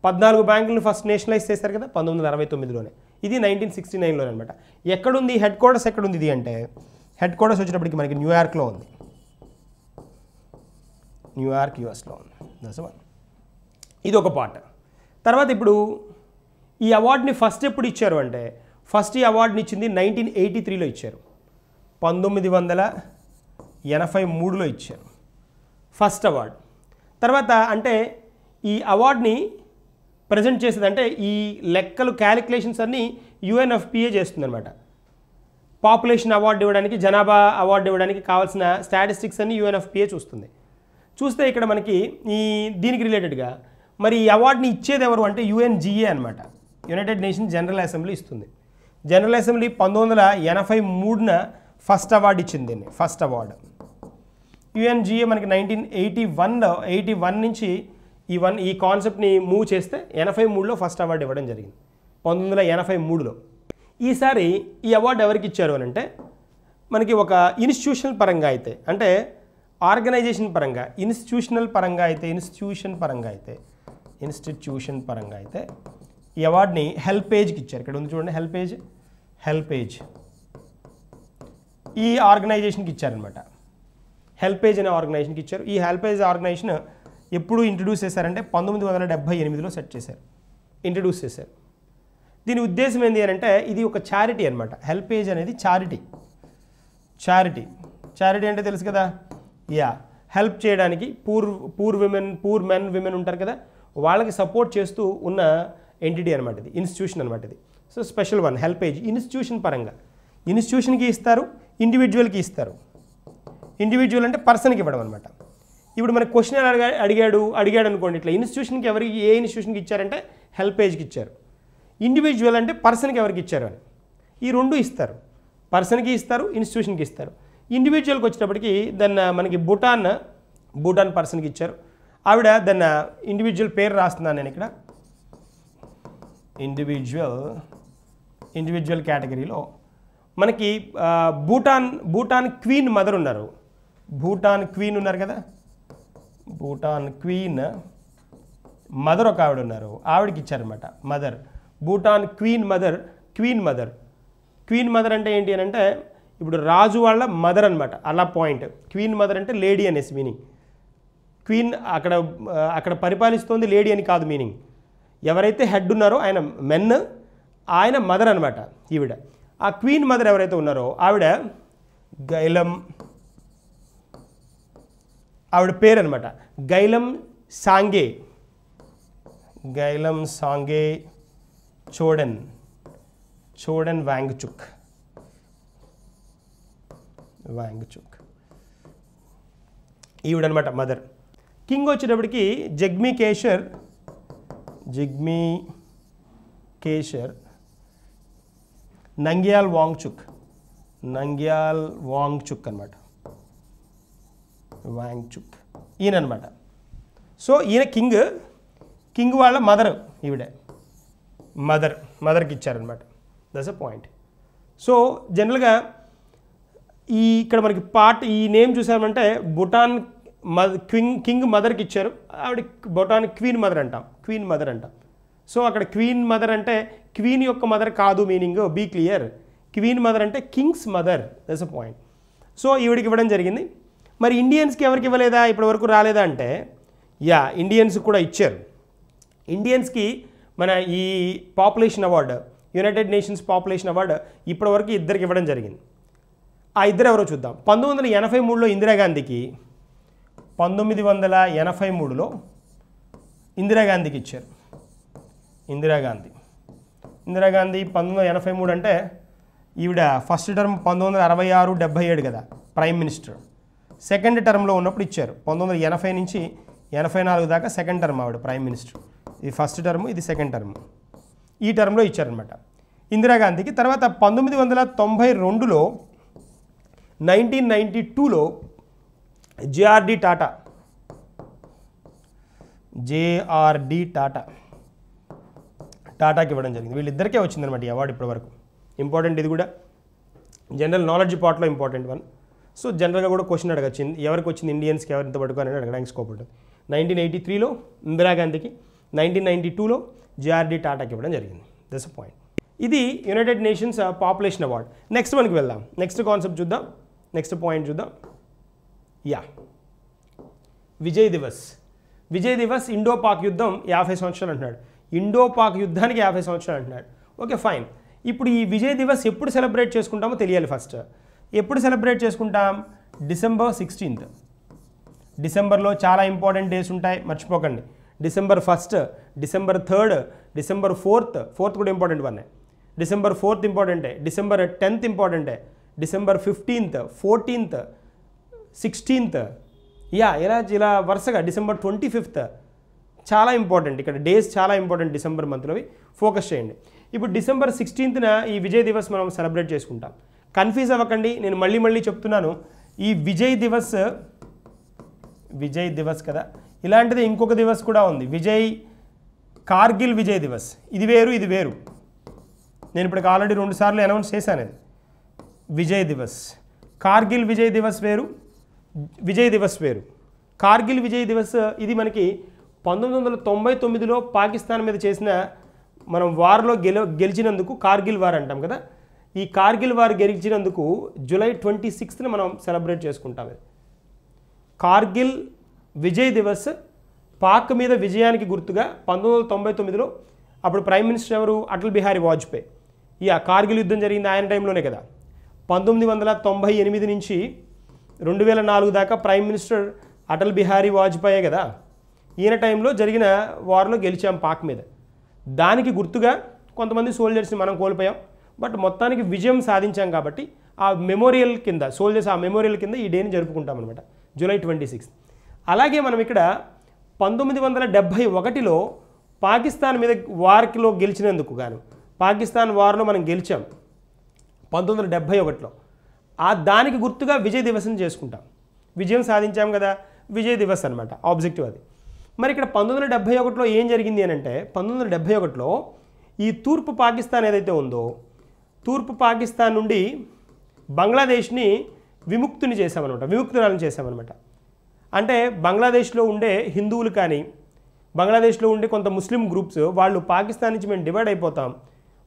14 బ్యాంకులను ఫస్ట్ నేషనలైజ్ చేశారు కదా 1969లోనే. ఇది 1969లోనే అనమాట. ఎక్కడుంది హెడ్ క్వార్టర్స్, ఎక్కడుంది ఇది అంటే, హెడ్ క్వార్టర్స్ వచ్చేటప్పటికి మనకి న్యూయార్క్లో ఉంది. న్యూయార్క్ యుఎస్లో ఉంది. That's one. ఇది ఒక పార్ట్. తర్వాత ఇప్పుడు ఈ అవార్డుని ఫస్ట్ ఎప్పుడు ఇచ్చారు అంటే, ఫస్ట్ ఈ అవార్డుని ఇచ్చింది 1983లో ఇచ్చారు. 1983లో ఇచ్చారు ఫస్ట్ అవార్డు. తర్వాత అంటే ఈ అవార్డుని ప్రజెంట్ చేసేది అంటే ఈ లెక్కలు క్యాలిక్యులేషన్స్ అన్నీ UNFPA చేస్తుందన్నమాట. పాపులేషన్ అవార్డు ఇవ్వడానికి, జనాభా అవార్డు ఇవ్వడానికి కావాల్సిన స్టాటిస్టిక్స్ అన్నీ UNFPA చూస్తుంది. చూస్తే ఇక్కడ మనకి దీనికి రిలేటెడ్గా మరి ఈ అవార్డుని ఇచ్చేది ఎవరు అంటే UNGA అనమాట. యునైటెడ్ నేషన్స్ జనరల్ అసెంబ్లీ ఇస్తుంది. జనరల్ అసెంబ్లీ 1983న ఫస్ట్ అవార్డు ఇచ్చింది దీన్ని, ఫస్ట్ అవార్డు. UNGA మనకి 1981 నుంచి ఈ కాన్సెప్ట్ని మూవ్ చేస్తే 83లో ఫస్ట్ అవార్డు ఇవ్వడం జరిగింది, 1983లో. ఈసారి ఈ అవార్డు ఎవరికి ఇచ్చారు అని అంటే, మనకి ఒక ఇన్స్టిట్యూషన్ పరంగా అయితే, అంటే ఆర్గనైజేషన్ పరంగా, ఇన్స్టిట్యూషన్ పరంగా అయితే ఈ అవార్డుని హెల్పేజ్కి ఇచ్చారు. ఇక్కడ ఉంది చూడండి, హెల్పేజ్ ఈ ఆర్గనైజేషన్కి ఇచ్చారనమాట. హెల్పేజ్ అనే ఆర్గనైజేషన్కి ఇచ్చారు. ఈ హెల్పేజ్ ఆర్గనైజేషన్ ఎప్పుడు ఇంట్రడ్యూస్ చేశారంటే 1978లో ఇంట్రడ్యూస్ చేశారు. దీని ఉద్దేశం ఏంటి అని అంటే, ఇది ఒక చారిటీ అనమాట. హెల్పేజ్ అనేది చారిటీ అంటే తెలుసు కదా, హెల్ప్ చేయడానికి పూర్ మెన్ విమెన్ ఉంటారు కదా, వాళ్ళకి సపోర్ట్ చేస్తూ ఉన్న ఎంటిటీ అనమాట ఇది, ఇన్స్టిట్యూషన్ అనమాట ఇది. So special one HelpAge. Institution పరంగా ఇన్స్టిట్యూషన్కి ఇస్తారు, ఇండివిజువల్కి ఇస్తారు. ఇండివిజువల్ అంటే పర్సన్కి ఇవ్వడం అనమాట. ఇప్పుడు మనకి క్వశ్చన్ అడిగాడు అనుకోండి, ఇట్లా ఇన్స్టిట్యూషన్కి ఏ ఇన్స్టిట్యూషన్కి ఇచ్చారంటే హెల్పేజ్కి ఇచ్చారు. ఇండివిజువల్ అంటే పర్సన్కి ఎవరికి ఇచ్చారు అని. ఈ రెండు ఇస్తారు, పర్సన్కి ఇస్తారు, ఇన్స్టిట్యూషన్కి ఇస్తారు. ఇండివిజువల్కి వచ్చేటప్పటికి దాన్ని మనకి భూటాన్ పర్సన్కి ఇచ్చారు. ఆవిడ దాన్ని ఇండివిజువల్ పేరు రాస్తున్నాను నేను ఇక్కడ. ఇండివిజువల్ కేటగిరీలో మనకి భూటాన్ క్వీన్ మదర్ ఉన్నారు. భూటాన్ క్వీన్ మదర్ ఒక ఆవిడ ఉన్నారు, ఆవిడకి ఇచ్చారనమాట. భూటాన్ క్వీన్ మదర్ అంటే ఏంటి అని అంటే, ఇప్పుడు రాజు వాళ్ళ మదర్ అనమాట, అలా పాయింట్. క్వీన్ మదర్ అంటే లేడీ అనేసి మీనింగ్. క్వీన్ అక్కడ పరిపాలిస్తోంది లేడీ అని కాదు మీనింగ్. ఎవరైతే హెడ్ ఉన్నారో ఆయన మెన్, ఆయన మదర్ అనమాట ఈవిడ. ఆ క్వీన్ మదర్ ఎవరైతే ఉన్నారో ఆవిడ గైలం, ఆవిడ పేరు అనమాట గైలం సాంగే, గైలం సాంగే చోడన్ వాంగ్చుక్. ఈవిడనమాట మదర్. కింగ్ వచ్చేటప్పటికి జగ్మీ కేషర్ నంగ్యాల్ వాంగ్చుక్ అనమాట, వాంగ్చుక్ ఈయనమాట. సో ఈయన కింగ్ వాళ్ళ మదర్, ఈవిడే మదర్కి ఇచ్చారనమాట. That's a point. సో జనరల్గా ఇక్కడ మనకి ఈ నేమ్ చూసామంటే భూటాన్ కింగ్ మదర్కి ఇచ్చారు, ఆవిడ భూటాన్ క్వీన్ మదర్ అంటాం. సో అక్కడ క్వీన్ మదర్ అంటే క్వీన్ యొక్క మదర్ కాదు meaning, be clear. Queen mother అంటే king's mother. That's a point. So ఈవిడికి ఇవ్వడం జరిగింది. మరి ఇండియన్స్కి ఎవరికి ఇవ్వలేదా, ఇప్పటి వరకు రాలేదా అంటే ఇండియన్స్ కూడా ఇచ్చారు. ఇండియన్స్కి మన ఈ population award, United Nations population award ఇప్పటి వరకు ఇద్దరికి ఇవ్వడం జరిగింది. ఆ ఇద్దరు ఎవరో చూద్దాం. 1983లో ఇందిరాగాంధీకి, 1983లో ఇందిరాగాంధీకి ఇచ్చారు. ఇందిరాగాంధీ 1983 అంటే ఈవిడ ఫస్ట్ టర్మ్ 1966-77 కదా ప్రైమ్ మినిస్టర్. సెకండ్ టర్మ్లో ఉన్నప్పుడు ఇచ్చారు 1980 నుంచి 84 దాకా సెకండ్ టర్మ్ ఆవిడ ప్రైమ్ మినిస్టర్. ఇది ఫస్ట్ టర్మ్, ఇది సెకండ్ టర్మ్. ఈ టర్మ్లో ఇచ్చారనమాట ఇందిరాగాంధీకి. తర్వాత 1992లో 1992లో జేఆర్డి టాటాకి ఇవ్వడం జరిగింది. వీళ్ళిద్దరికే వచ్చిందనమాట ఈ అవార్డు ఇప్పటి వరకు. ఇంపార్టెంట్, ఇది కూడా జనరల్ నాలెడ్జ్ పార్ట్లో ఇంపార్టెంట్ వన్. సో జనరల్గా కూడా క్వశ్చన్ అడగచ్చింది, ఎవరికి వచ్చింది ఇండియన్స్కి ఎవరింత పట్టుకోని అడగడానికి స్కోప్ ఉంటుంది. 1983లో ఇందిరాగాంధీకి, 1992లో జేఆర్డి టాటాకి ఇవ్వడం జరిగింది. That's a point. ఇది United Nations population award. Next మనకి వెళ్దాం, నెక్స్ట్ కాన్సెప్ట్ చూద్దాం, నెక్స్ట్ పాయింట్ చూద్దాం. విజయ్ దివస్ ఇండో పాక్ యుద్ధం 50 సంవత్సరాలు అంటున్నాడు. ఇండో పాక్ యుద్ధానికి 50 సంవత్సరాలు అంటున్నాడు. Okay fine. ఇప్పుడు ఈ విజయ్ దివస్ ఎప్పుడు సెలబ్రేట్ చేసుకుంటామో తెలియాలి. ఫస్ట్ ఎప్పుడు సెలబ్రేట్ చేసుకుంటాం? December 16th. డిసెంబర్లో చాలా ఇంపార్టెంట్ డేస్ ఉంటాయి, మర్చిపోకండి. December 1st, December 3rd, December 4th కూడా ఇంపార్టెంట్ వన్. December 4th ఇంపార్టెంటే, December 10th ఇంపార్టెంటే, December 15th, 14th, 16th, ఇలా వరుసగా December 25th చాలా ఇంపార్టెంట్. ఇక్కడ డేస్ చాలా ఇంపార్టెంట్ డిసెంబర్ మంత్లోవి, ఫోకస్ చేయండి. ఇప్పుడు December 16th ఈ విజయ్ దివస్ మనం సెలబ్రేట్ చేసుకుంటాం. కన్ఫ్యూజ్ అవ్వకండి, నేను మళ్ళీ చెప్తున్నాను. ఈ విజయ్ దివస్ కదా, ఇలాంటిది ఇంకొక దివస్ కూడా ఉంది, కార్గిల్ విజయ్ దివస్. ఇది వేరు. నేను ఇప్పుడు ఆల్రెడీ 2 సార్లు అనౌన్స్ చేశాను. అది విజయ్ దివస్, కార్గిల్ విజయ్ దివస్ వేరు, కార్గిల్ విజయ్ దివస్ ఇది మనకి 1999లో పాకిస్తాన్ మీద చేసిన మనం వార్లో గెలిచినందుకు కార్గిల్ వార్ అంటాం కదా. ఈ కార్గిల్ వార్ గెలిచినందుకు July 26th మనం సెలబ్రేట్ చేసుకుంటాం. కార్గిల్ విజయ్ దివస్ పాక్ మీద విజయానికి గుర్తుగా 1999లో అప్పుడు ప్రైమ్ మినిస్టర్ ఎవరు? అటల్ బిహారీ వాజ్పేయి. కార్గిల్ యుద్ధం జరిగింది ఆయన టైంలోనే కదా. 1998 నుంచి 2004 దాకా ప్రైమ్ మినిస్టర్ అటల్ బిహారీ వాజ్పేయి కదా. ఈయన టైంలో జరిగిన వార్లో గెలిచాం పాక్ మీద. దానికి గుర్తుగా కొంతమంది సోల్జర్స్ని మనం కోల్పోయాం, బట్ మొత్తానికి విజయం సాధించాం కాబట్టి ఆ మెమోరియల్ కింద సోల్జర్స్, ఆ మెమోరియల్ కింద ఈ డేని జరుపుకుంటాం అనమాట, July 26th. అలాగే మనం ఇక్కడ 1971లో పాకిస్తాన్ మీద వార్లో గెలిచినందుకు గాను, పాకిస్తాన్ వార్లో మనం గెలిచాం 1971లో. దానికి గుర్తుగా విజయ్ దివస్ని చేసుకుంటాం. విజయం సాధించాం కదా, విజయ్ దివస్ అనమాట ఆబ్జెక్టివ్ అది. మరి ఇక్కడ 1971లో ఏం జరిగింది అని అంటే, 1971లో ఈ తూర్పు పాకిస్తాన్ ఏదైతే ఉందో, తూర్పు పాకిస్తాన్ నుండి బంగ్లాదేశ్ని విముక్తురాలను చేశామన్నమాట. అంటే బంగ్లాదేశ్లో ఉండే హిందువులు కానీ, బంగ్లాదేశ్లో ఉండే కొంత ముస్లిం గ్రూప్స్ వాళ్ళు పాకిస్తాన్ నుంచి మేము డివైడ్ అయిపోతాం,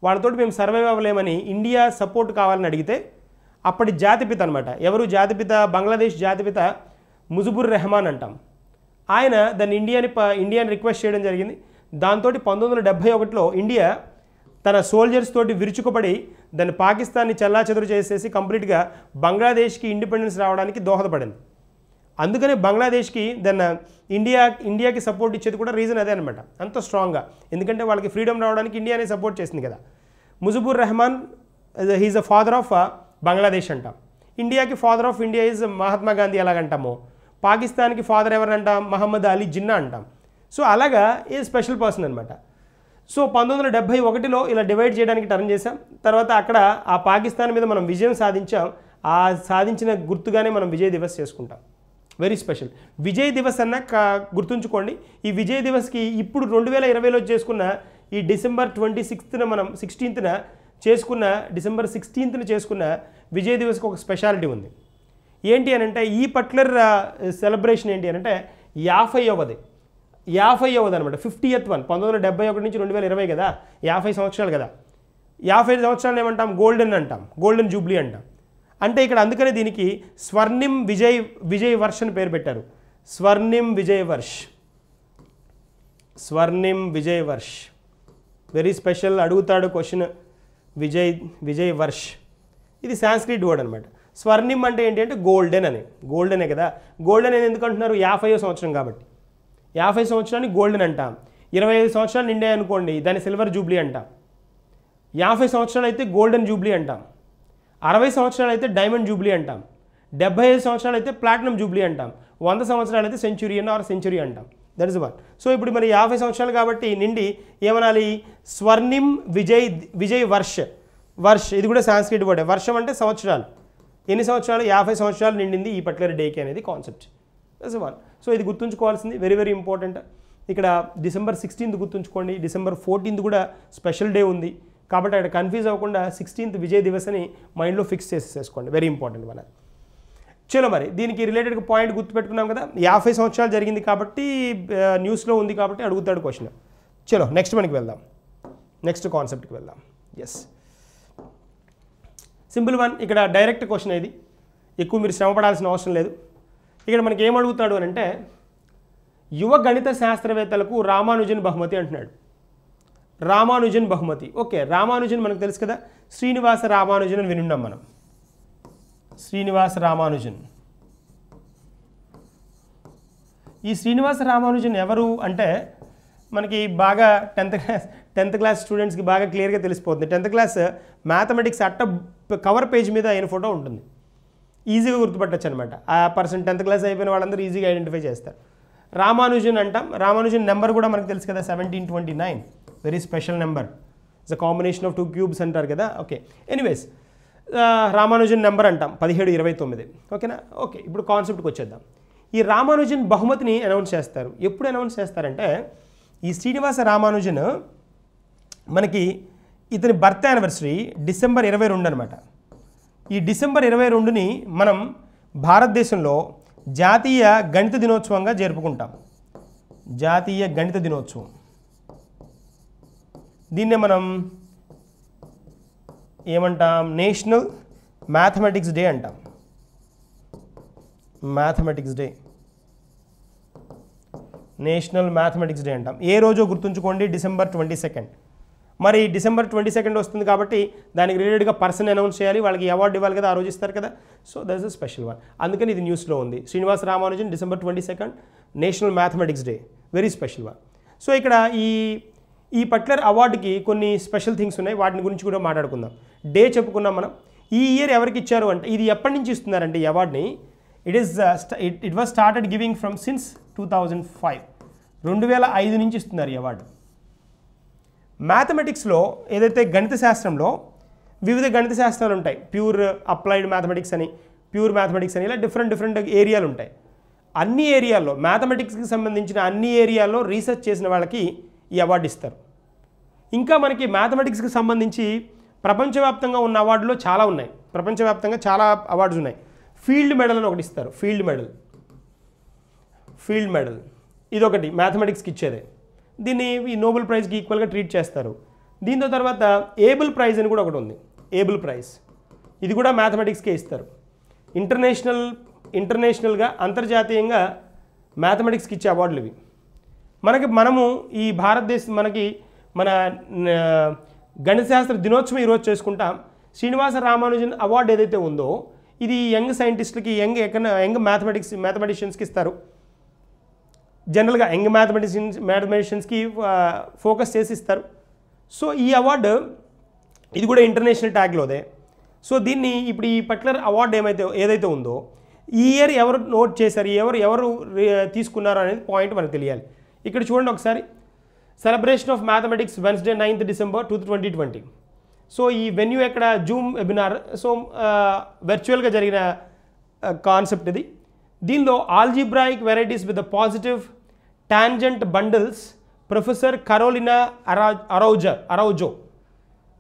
వాళ్ళతో మేము సర్వైవ్ అవ్వలేమని ఇండియా సపోర్ట్ కావాలని అడిగితే అప్పటి జాతిపిత అనమాట. ఎవరు జాతిపిత? బంగ్లాదేశ్ జాతిపిత ముజిబుర్ రెహమాన్ అంటాం. ఆయన దాన్ని ఇండియాని రిక్వెస్ట్ చేయడం జరిగింది. దాంతో 1971లో ఇండియా తన సోల్జర్స్ తోటి విరుచుకుపడి దాన్ని పాకిస్తాన్ని చెల్లాచెదురు చేసేసి కంప్లీట్గా బంగ్లాదేశ్కి ఇండిపెండెన్స్ రావడానికి దోహదపడింది. అందుకనే బంగ్లాదేశ్కి దాన్ని ఇండియాకి సపోర్ట్ ఇచ్చేది కూడా రీజన్ అదే అనమాట, అంత స్ట్రాంగ్గా. ఎందుకంటే వాళ్ళకి ఫ్రీడమ్ రావడానికి ఇండియానే సపోర్ట్ చేసింది కదా. Mujibur Rahman he's a father of Bangladesh అంటాం. ఇండియాకి father of India is Mahatma Gandhi ఎలాగంటాము. పాకిస్తాన్కి ఫాదర్ ఎవరంటాం? మహమ్మద్ అలీ జిన్నా అంటాం. సో అలాగా ఏ స్పెషల్ పర్సన్ అనమాట. సో 1971లో ఇలా డివైడ్ చేయడానికి టర్న్ చేసాం. తర్వాత అక్కడ ఆ పాకిస్తాన్ మీద మనం విజయం సాధించాం. ఆ సాధించిన గుర్తుగానే మనం విజయ్ దివస్ చేసుకుంటాం. Very special. విజయ్ దివస్ అన్న గుర్తుంచుకోండి. ఈ విజయ్ దివస్కి ఇప్పుడు 2020లో చేసుకున్న ఈ డిసెంబర్ 16న చేసుకున్న డిసెంబర్ 16న చేసుకున్న విజయ్ దివస్కి ఒక స్పెషాలిటీ ఉంది. ఏంటి అని అంటే ఈ పర్టికులర్ సెలబ్రేషన్ ఏంటి అని అంటే 50వది అనమాట. 50th one. 1971 నుంచి 2020 కదా, 50 సంవత్సరాలు కదా. 50 సంవత్సరాలు ఏమంటాం? గోల్డెన్ అంటాం, గోల్డెన్ జూబ్లీ అంటాం. అంటే ఇక్కడ అందుకనే దీనికి స్వర్ణిం విజయ్ వర్ష్ అని పేరు పెట్టారు. Swarnim Vijay Varsh very special. అడుగుతాడు క్వశ్చన్. విజయ్ వర్ష్ ఇది సాంస్క్రిట్ వర్డ్ అనమాట. స్వర్ణిం అంటే ఏంటి అంటే గోల్డెన్ అని. గోల్డెనే కదా. గోల్డెన్ అని ఎందుకు అంటున్నారు? 50వ సంవత్సరం కాబట్టి. 50 సంవత్సరాన్ని గోల్డెన్ అంటాం. 25 సంవత్సరాలు నిండాయి అనుకోండి, దాన్ని సిల్వర్ జూబ్లీ అంటాం. 50 సంవత్సరాలు అయితే గోల్డెన్ జూబ్లీ అంటాం. 60 సంవత్సరాలు అయితే డైమండ్ జూబ్లీ అంటాం. 75 సంవత్సరాలు అయితే ప్లాటినం జూబ్లీ అంటాం. 100 సంవత్సరాలు అయితే సెంచురీ అంటాం. That is one. సో ఇప్పుడు మరి 50 సంవత్సరాలు కాబట్టి నిండి ఏమనాలి? స్వర్ణిం విజయ్ వర్ష్ ఇది కూడా సాంస్క్రిట్ వర్డ్. వర్షం అంటే సంవత్సరాలు. ఎన్ని సంవత్సరాలు? 50 సంవత్సరాలు నిండింది ఈ పర్టికులర్ డేకి అనేది కాన్సెప్ట్. That's one. సో ఇది గుర్తుంచుకోవాల్సింది, వెరీ వెరీ ఇంపార్టెంట్. ఇక్కడ డిసెంబర్ 16th గుర్తుంచుకోండి. డిసెంబర్ 14th కూడా స్పెషల్ డే ఉంది కాబట్టి అక్కడ కన్ఫ్యూజ్ అవ్వకుండా 16th విజయ్ దివస్ అని మైండ్లో ఫిక్స్ చేసేసుకోండి. వెరీ ఇంపార్టెంట్ మన. చలో మరి దీనికి రిలేటెడ్ పాయింట్ గుర్తుపెట్టుకున్నాం కదా. 50 సంవత్సరాలు జరిగింది కాబట్టి న్యూస్లో ఉంది కాబట్టి అడుగుతాడు క్వశ్చన్. చలో నెక్స్ట్ మనకి వెళ్దాం, నెక్స్ట్ కాన్సెప్ట్కి వెళ్దాం. Yes, simple one. ఇక్కడ డైరెక్ట్ క్వశ్చన్ ఇది, ఎక్కువ మీరు శ్రమ పడాల్సిన అవసరం లేదు. ఇక్కడ మనకి ఏం అడుగుతాడు అని అంటే యువ గణిత శాస్త్రవేత్తలకు రామానుజన్ బహుమతి అంటున్నాడు. రామానుజన్ బహుమతి. ఓకే, రామానుజన్ మనకు తెలుసు కదా, శ్రీనివాస రామానుజన్ అని వినున్నాం మనం. శ్రీనివాస రామానుజన్. ఈ శ్రీనివాస రామానుజన్ ఎవరు అంటే మనకి బాగా 10th క్లాస్ స్టూడెంట్స్కి బాగా క్లియర్గా తెలిసిపోతుంది. 10th class mathematics cover page మీద ఆయన ఫోటో ఉంటుంది. ఈజీగా గుర్తుపట్టచ్చు అనమాట. ఆ పర్సన్ 10th క్లాస్ అయిపోయిన వాళ్ళందరూ ఈజీగా ఐడెంటిఫై చేస్తారు. రామానుజన్ అంటాం. రామానుజన్ నెంబర్ కూడా మనకు తెలుసు కదా, 1729. Very special number. It's a combination of 2 cubes అంటారు కదా. ఓకే, ఎనీవేస్ రామానుజన్ నెంబర్ అంటాం 1729. ఓకేనా. ఓకే, ఇప్పుడు కాన్సెప్ట్కి వచ్చేద్దాం. ఈ రామానుజన్ బహుమతిని అనౌన్స్ చేస్తారు. ఎప్పుడు అనౌన్స్ చేస్తారంటే ఈ శ్రీనివాస రామానుజన్ మనకి ఇతని బర్త్ యానివర్సరీ డిసెంబర్ 22 అనమాట. ఈ డిసెంబర్ 22ని మనం భారతదేశంలో జాతీయ గణిత దినోత్సవంగా జరుపుకుంటాం. జాతీయ గణిత దినోత్సవం. దీన్నే మనం ఏమంటాం? నేషనల్ మ్యాథమెటిక్స్ డే అంటాం. Mathematics day, national mathematics day అంటాం. ఏ రోజో గుర్తుంచుకోండి, డిసెంబర్ 22. మరి డిసెంబర్ 22 వస్తుంది కాబట్టి దానికి రిలేటెడ్గా పర్సన్ అనౌన్స్ చేయాలి, వాళ్ళకి అవార్డు ఇవ్వాలి కదా, ఆ రోజు ఇస్తారు కదా. So that is a special one. అందుకని ఇది న్యూస్లో ఉంది. Srinivasa Ramanujan December 22 national mathematics day, very special one. So ఇక్కడ ఈ పర్టికులర్ అవార్డుకి కొన్ని స్పెషల్ థింగ్స్ ఉన్నాయి, వాటిని గురించి కూడా మాట్లాడుకుందాం. డే చెప్పుకున్నాం మనం. ఈ ఇయర్ ఎవరికి ఇచ్చారు అంటే, ఇది ఎప్పటి నుంచి ఇస్తున్నారంటే ఈ అవార్డుని, it was started giving from since 2005. 2005 నుంచి ఇస్తున్నారు ఈ అవార్డు. మ్యాథమెటిక్స్లో ఏదైతే గణిత శాస్త్రంలో వివిధ గణిత శాస్త్రాలు ఉంటాయి. ప్యూర్ అప్లైడ్ మ్యాథమెటిక్స్ అని, ప్యూర్ మ్యాథమెటిక్స్ అని, ఇలా డిఫరెంట్ ఏరియాలు ఉంటాయి. అన్ని ఏరియాల్లో మ్యాథమెటిక్స్కి సంబంధించిన అన్ని ఏరియాల్లో రీసెర్చ్ చేసిన వాళ్ళకి ఈ అవార్డు ఇస్తారు. ఇంకా మనకి మ్యాథమెటిక్స్కి సంబంధించి ప్రపంచవ్యాప్తంగా ఉన్న అవార్డులో చాలా ఉన్నాయి. ప్రపంచవ్యాప్తంగా చాలా అవార్డ్స్ ఉన్నాయి. ఫీల్డ్ మెడల్ అని ఒకటి ఇస్తారు. ఫీల్డ్ మెడల్ ఇదొకటి మ్యాథమెటిక్స్కి ఇచ్చేదే. దీన్ని ఈ నోబెల్ ప్రైజ్కి ఈక్వల్గా ట్రీట్ చేస్తారు. దీంతో తర్వాత ఏబుల్ ప్రైజ్ అని కూడా ఒకటి ఉంది. Abel Prize. ఇది కూడా మ్యాథమెటిక్స్కే ఇస్తారు. ఇంటర్నేషనల్గా అంతర్జాతీయంగా మ్యాథమెటిక్స్కి ఇచ్చే అవార్డులు ఇవి. మనము ఈ భారతదేశం మన గణితశాస్త్ర దినోత్సవం ఈరోజు చేసుకుంటాం. శ్రీనివాస రామానుజన్ అవార్డు ఏదైతే ఉందో ఇది యంగ్ సైంటిస్టులకి, యంగ్ మ్యాథమెటిషియన్స్కి ఇస్తారు. జనరల్గా యంగ్ మ్యాథమెటిషియన్స్కి ఫోకస్ చేసి ఇస్తారు. సో ఈ అవార్డు ఇది కూడా ఇంటర్నేషనల్ ట్యాగ్లోదే. సో దీన్ని ఇప్పుడు ఈ పర్టికులర్ అవార్డు ఏదైతే ఉందో ఈ ఇయర్ ఎవరు నోట్ చేశారు, ఎవరు తీసుకున్నారు అనేది పాయింట్ మనకు తెలియాలి. ఇక్కడ చూడండి ఒకసారి, celebration of mathematics Wednesday 9th December 2020. So ఈ వెన్యూ ఎక్కడ, జూమ్ వెబినార్. సో వర్చువల్గా జరిగిన కాన్సెప్ట్ ఇది. దీనిలో algebraic varieties with the positive tangent bundles professor Carolina Araujo,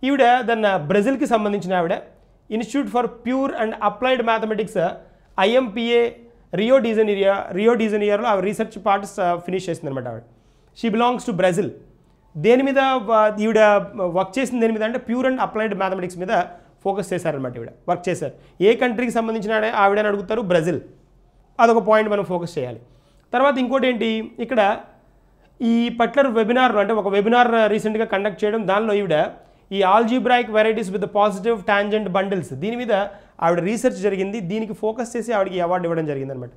ఈవిడ బ్రెజిల్కి సంబంధించిన ఆవిడ. Institute for pure and applied mathematics IMPA Rio డిజనీరియోలో ఆవిడ రీసెర్చ్ పార్ట్ ఫినిష్ చేసింది అనమాట. ఆవిడ షీ బిలాంగ్స్ టు బ్రెజిల్. దేని మీద ఈవిడ వర్క్ చేసింది, దేని మీద అంటే ప్యూర్ అండ్ అప్లైడ్ మ్యాథమెటిక్స్ మీద ఫోకస్ చేశారనమాట. ఈవిడ వర్క్ చేశారు. ఏ కంట్రీకి సంబంధించిన ఆవిడని అడుగుతారు, బ్రెజిల్. అదొక పాయింట్ మనం ఫోకస్ చేయాలి. తర్వాత ఇంకోటి ఏంటి, ఇక్కడ ఈ పర్టికులర్ వెబినార్ అంటే ఒక వెబినార్ రీసెంట్గా కండక్ట్ చేయడం. దానిలో ఈవిడ ఈ algebraic varieties with positive tangent bundles దీని మీద ఆవిడ రీసెర్చ్ జరిగింది. దీనికి ఫోకస్ చేసి ఆవిడకి అవార్డు ఇవ్వడం జరిగింది అనమాట.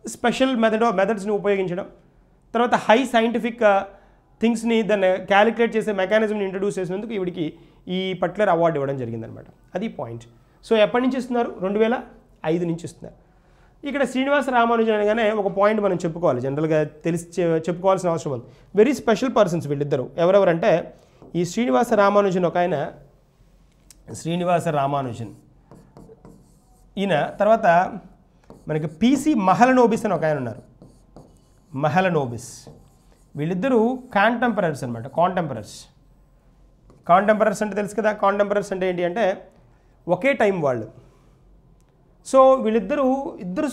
స్పెషల్ మెథడ్స్ని ఉపయోగించడం, తర్వాత హై సైంటిఫిక్ థింగ్స్ని దాన్ని క్యాలిక్యులేట్ చేసే మెకానిజంని ఇంట్రడ్యూస్ చేసినందుకు ఈవిడికి ఈ పర్టికులర్ అవార్డు ఇవ్వడం జరిగిందనమాట. అది పాయింట్. సో ఎప్పటి నుంచి ఇస్తున్నారు, 2005 నుంచి ఇస్తున్నారు. ఇక్కడ శ్రీనివాస రామానుజన్ అనగానే ఒక పాయింట్ మనం చెప్పుకోవాలి, జనరల్గా చెప్పుకోవాల్సిన అవసరం ఉంది. వెరీ స్పెషల్ పర్సన్స్ వీళ్ళిద్దరు. ఎవరెవరంటే ఈ శ్రీనివాస రామానుజన్ ఒక ఆయన, శ్రీనివాస రామానుజన్ ఈయన, తర్వాత మనకి PC మహలనోబిస్ అని ఒక ఆయన ఉన్నారు. మహలనోబిస్ వీళ్ళిద్దరూ కాంటెంపరర్స్ అనమాట. కాంటెంపరర్స్ అంటే తెలుసు కదా. కాంటెంపరర్స్ అంటే ఏంటి అంటే ఒకే టైం వాళ్ళు. సో వీళ్ళిద్దరూ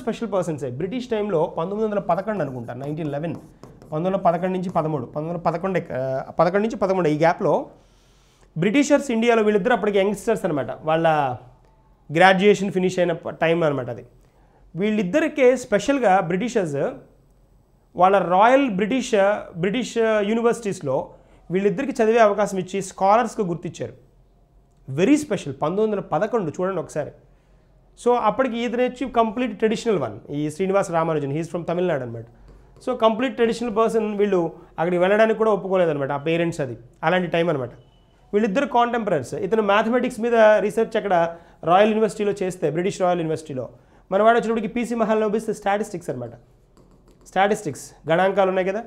స్పెషల్ పర్సన్సే. బ్రిటిష్ టైంలో 1911 అనుకుంటా, 1911, 1911 నుంచి 13, 1911 నుంచి 13 ఈ గ్యాప్లో బ్రిటిషర్స్ ఇండియాలో, వీళ్ళిద్దరు అప్పటికి యంగ్స్టర్స్ అనమాట. వాళ్ళ గ్రాడ్యుయేషన్ ఫినిష్ అయిన టైం అనమాట అది. వీళ్ళిద్దరికే స్పెషల్గా బ్రిటిషర్స్ వాళ్ళ రాయల్ బ్రిటిష్ యూనివర్సిటీస్లో వీళ్ళిద్దరికి చదివే అవకాశం ఇచ్చి స్కాలర్స్కి గుర్తించారు. Very special. 1911 చూడండి ఒకసారి. సో అప్పటికి ఈతనే వచ్చి కంప్లీట్ ట్రెడిషనల్ వన్, ఈ శ్రీనివాస రామానుజన్. హీస్ ఫ్రమ్ తమిళనాడు అనమాట. So complete traditional person. వీళ్ళు అక్కడికి వెళ్ళడానికి కూడా ఒప్పుకోలేదనమాట ఆ పేరెంట్స్. అది అలాంటి టైం అనమాట. వీళ్ళిద్దరు కాంటెంపరర్స్. ఇతను మ్యాథమెటిక్స్ మీద రీసెర్చ్ అక్కడ రాయల్ యూనివర్సిటీలో చేస్తే, బ్రిటిష్ రాయల్ యూనివర్సిటీలో. మనవాడు వచ్చినప్పటికి PC మహలనోబిస్ స్టాటిస్టిక్స్ అనమాట. స్టాటిస్టిక్స్ గణాంకాలు ఉన్నాయి కదా,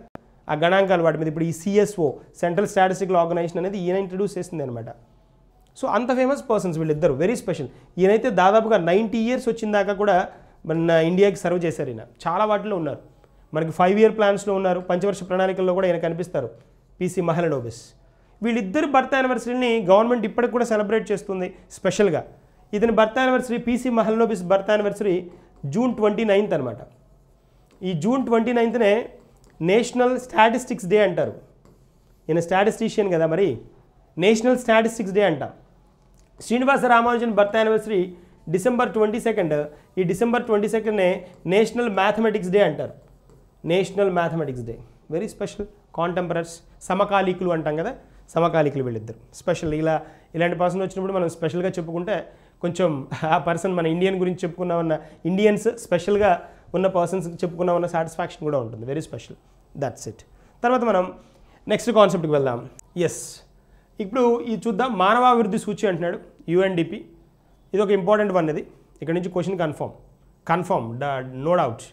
ఆ గణాంకాలు వాటి మీద ఇప్పుడు ఈ CSO సెంట్రల్ స్టాటిస్టికల్ ఆర్గనైజేషన్ అనేది ఈయన ఇంట్రడ్యూస్ చేసింది అనమాట. సో అంత ఫేమస్ పర్సన్స్ వీళ్ళిద్దరు, వెరీ స్పెషల్. ఈయనైతే దాదాపుగా 90 years వచ్చిన దాకా కూడా మన ఇండియాకి సర్వ్ చేశారు. ఈయన చాలా వాటిలో ఉన్నారు. మనకి 5 year ప్లాన్స్లో ఉన్నారు, పంచవర్ష ప్రణాళికల్లో కూడా ఈయన కనిపిస్తారు, PC మహలనోబిస్. వీళ్ళిద్దరు బర్త్ యానివర్సరీని గవర్నమెంట్ ఇప్పటికి కూడా సెలబ్రేట్ చేస్తుంది స్పెషల్గా. ఇతని birth anniversary, PC Mahalanobis birth anniversary June 29th అనమాట. ఈ June 29th national statistics day అంటారు. ఈయన స్టాటిస్టిషియన్ కదా, మరి నేషనల్ స్టాటిస్టిక్స్ డే అంటాం. Srinivasa Ramanujan birth anniversary December 22nd. ఈ December 22nd national mathematics day అంటారు. National mathematics day very special. Contemporaries, సమకాలీకులు అంటాం కదా, సమకాలీకులు వీళ్ళిద్దరు స్పెషల్. ఇలాంటి పర్సన్ వచ్చినప్పుడు మనం స్పెషల్గా చెప్పుకుంటే కొంచెం ఆ పర్సన్ మన ఇండియన్ గురించి చెప్పుకున్నామన్న, ఇండియన్స్ స్పెషల్గా ఉన్న పర్సన్స్ చెప్పుకున్నామన్న సాటిస్ఫాక్షన్ కూడా ఉంటుంది. Very special. That's it. తర్వాత మనం నెక్స్ట్ కాన్సెప్ట్కి వెళ్దాం. ఎస్, ఇప్పుడు ఇది చూద్దాం. మానవాభివృద్ధి సూచి అంటున్నాడు, UNDP. ఇది ఒక ఇంపార్టెంట్ వన్. ఇది ఇక్కడ నుంచి question confirm no doubt.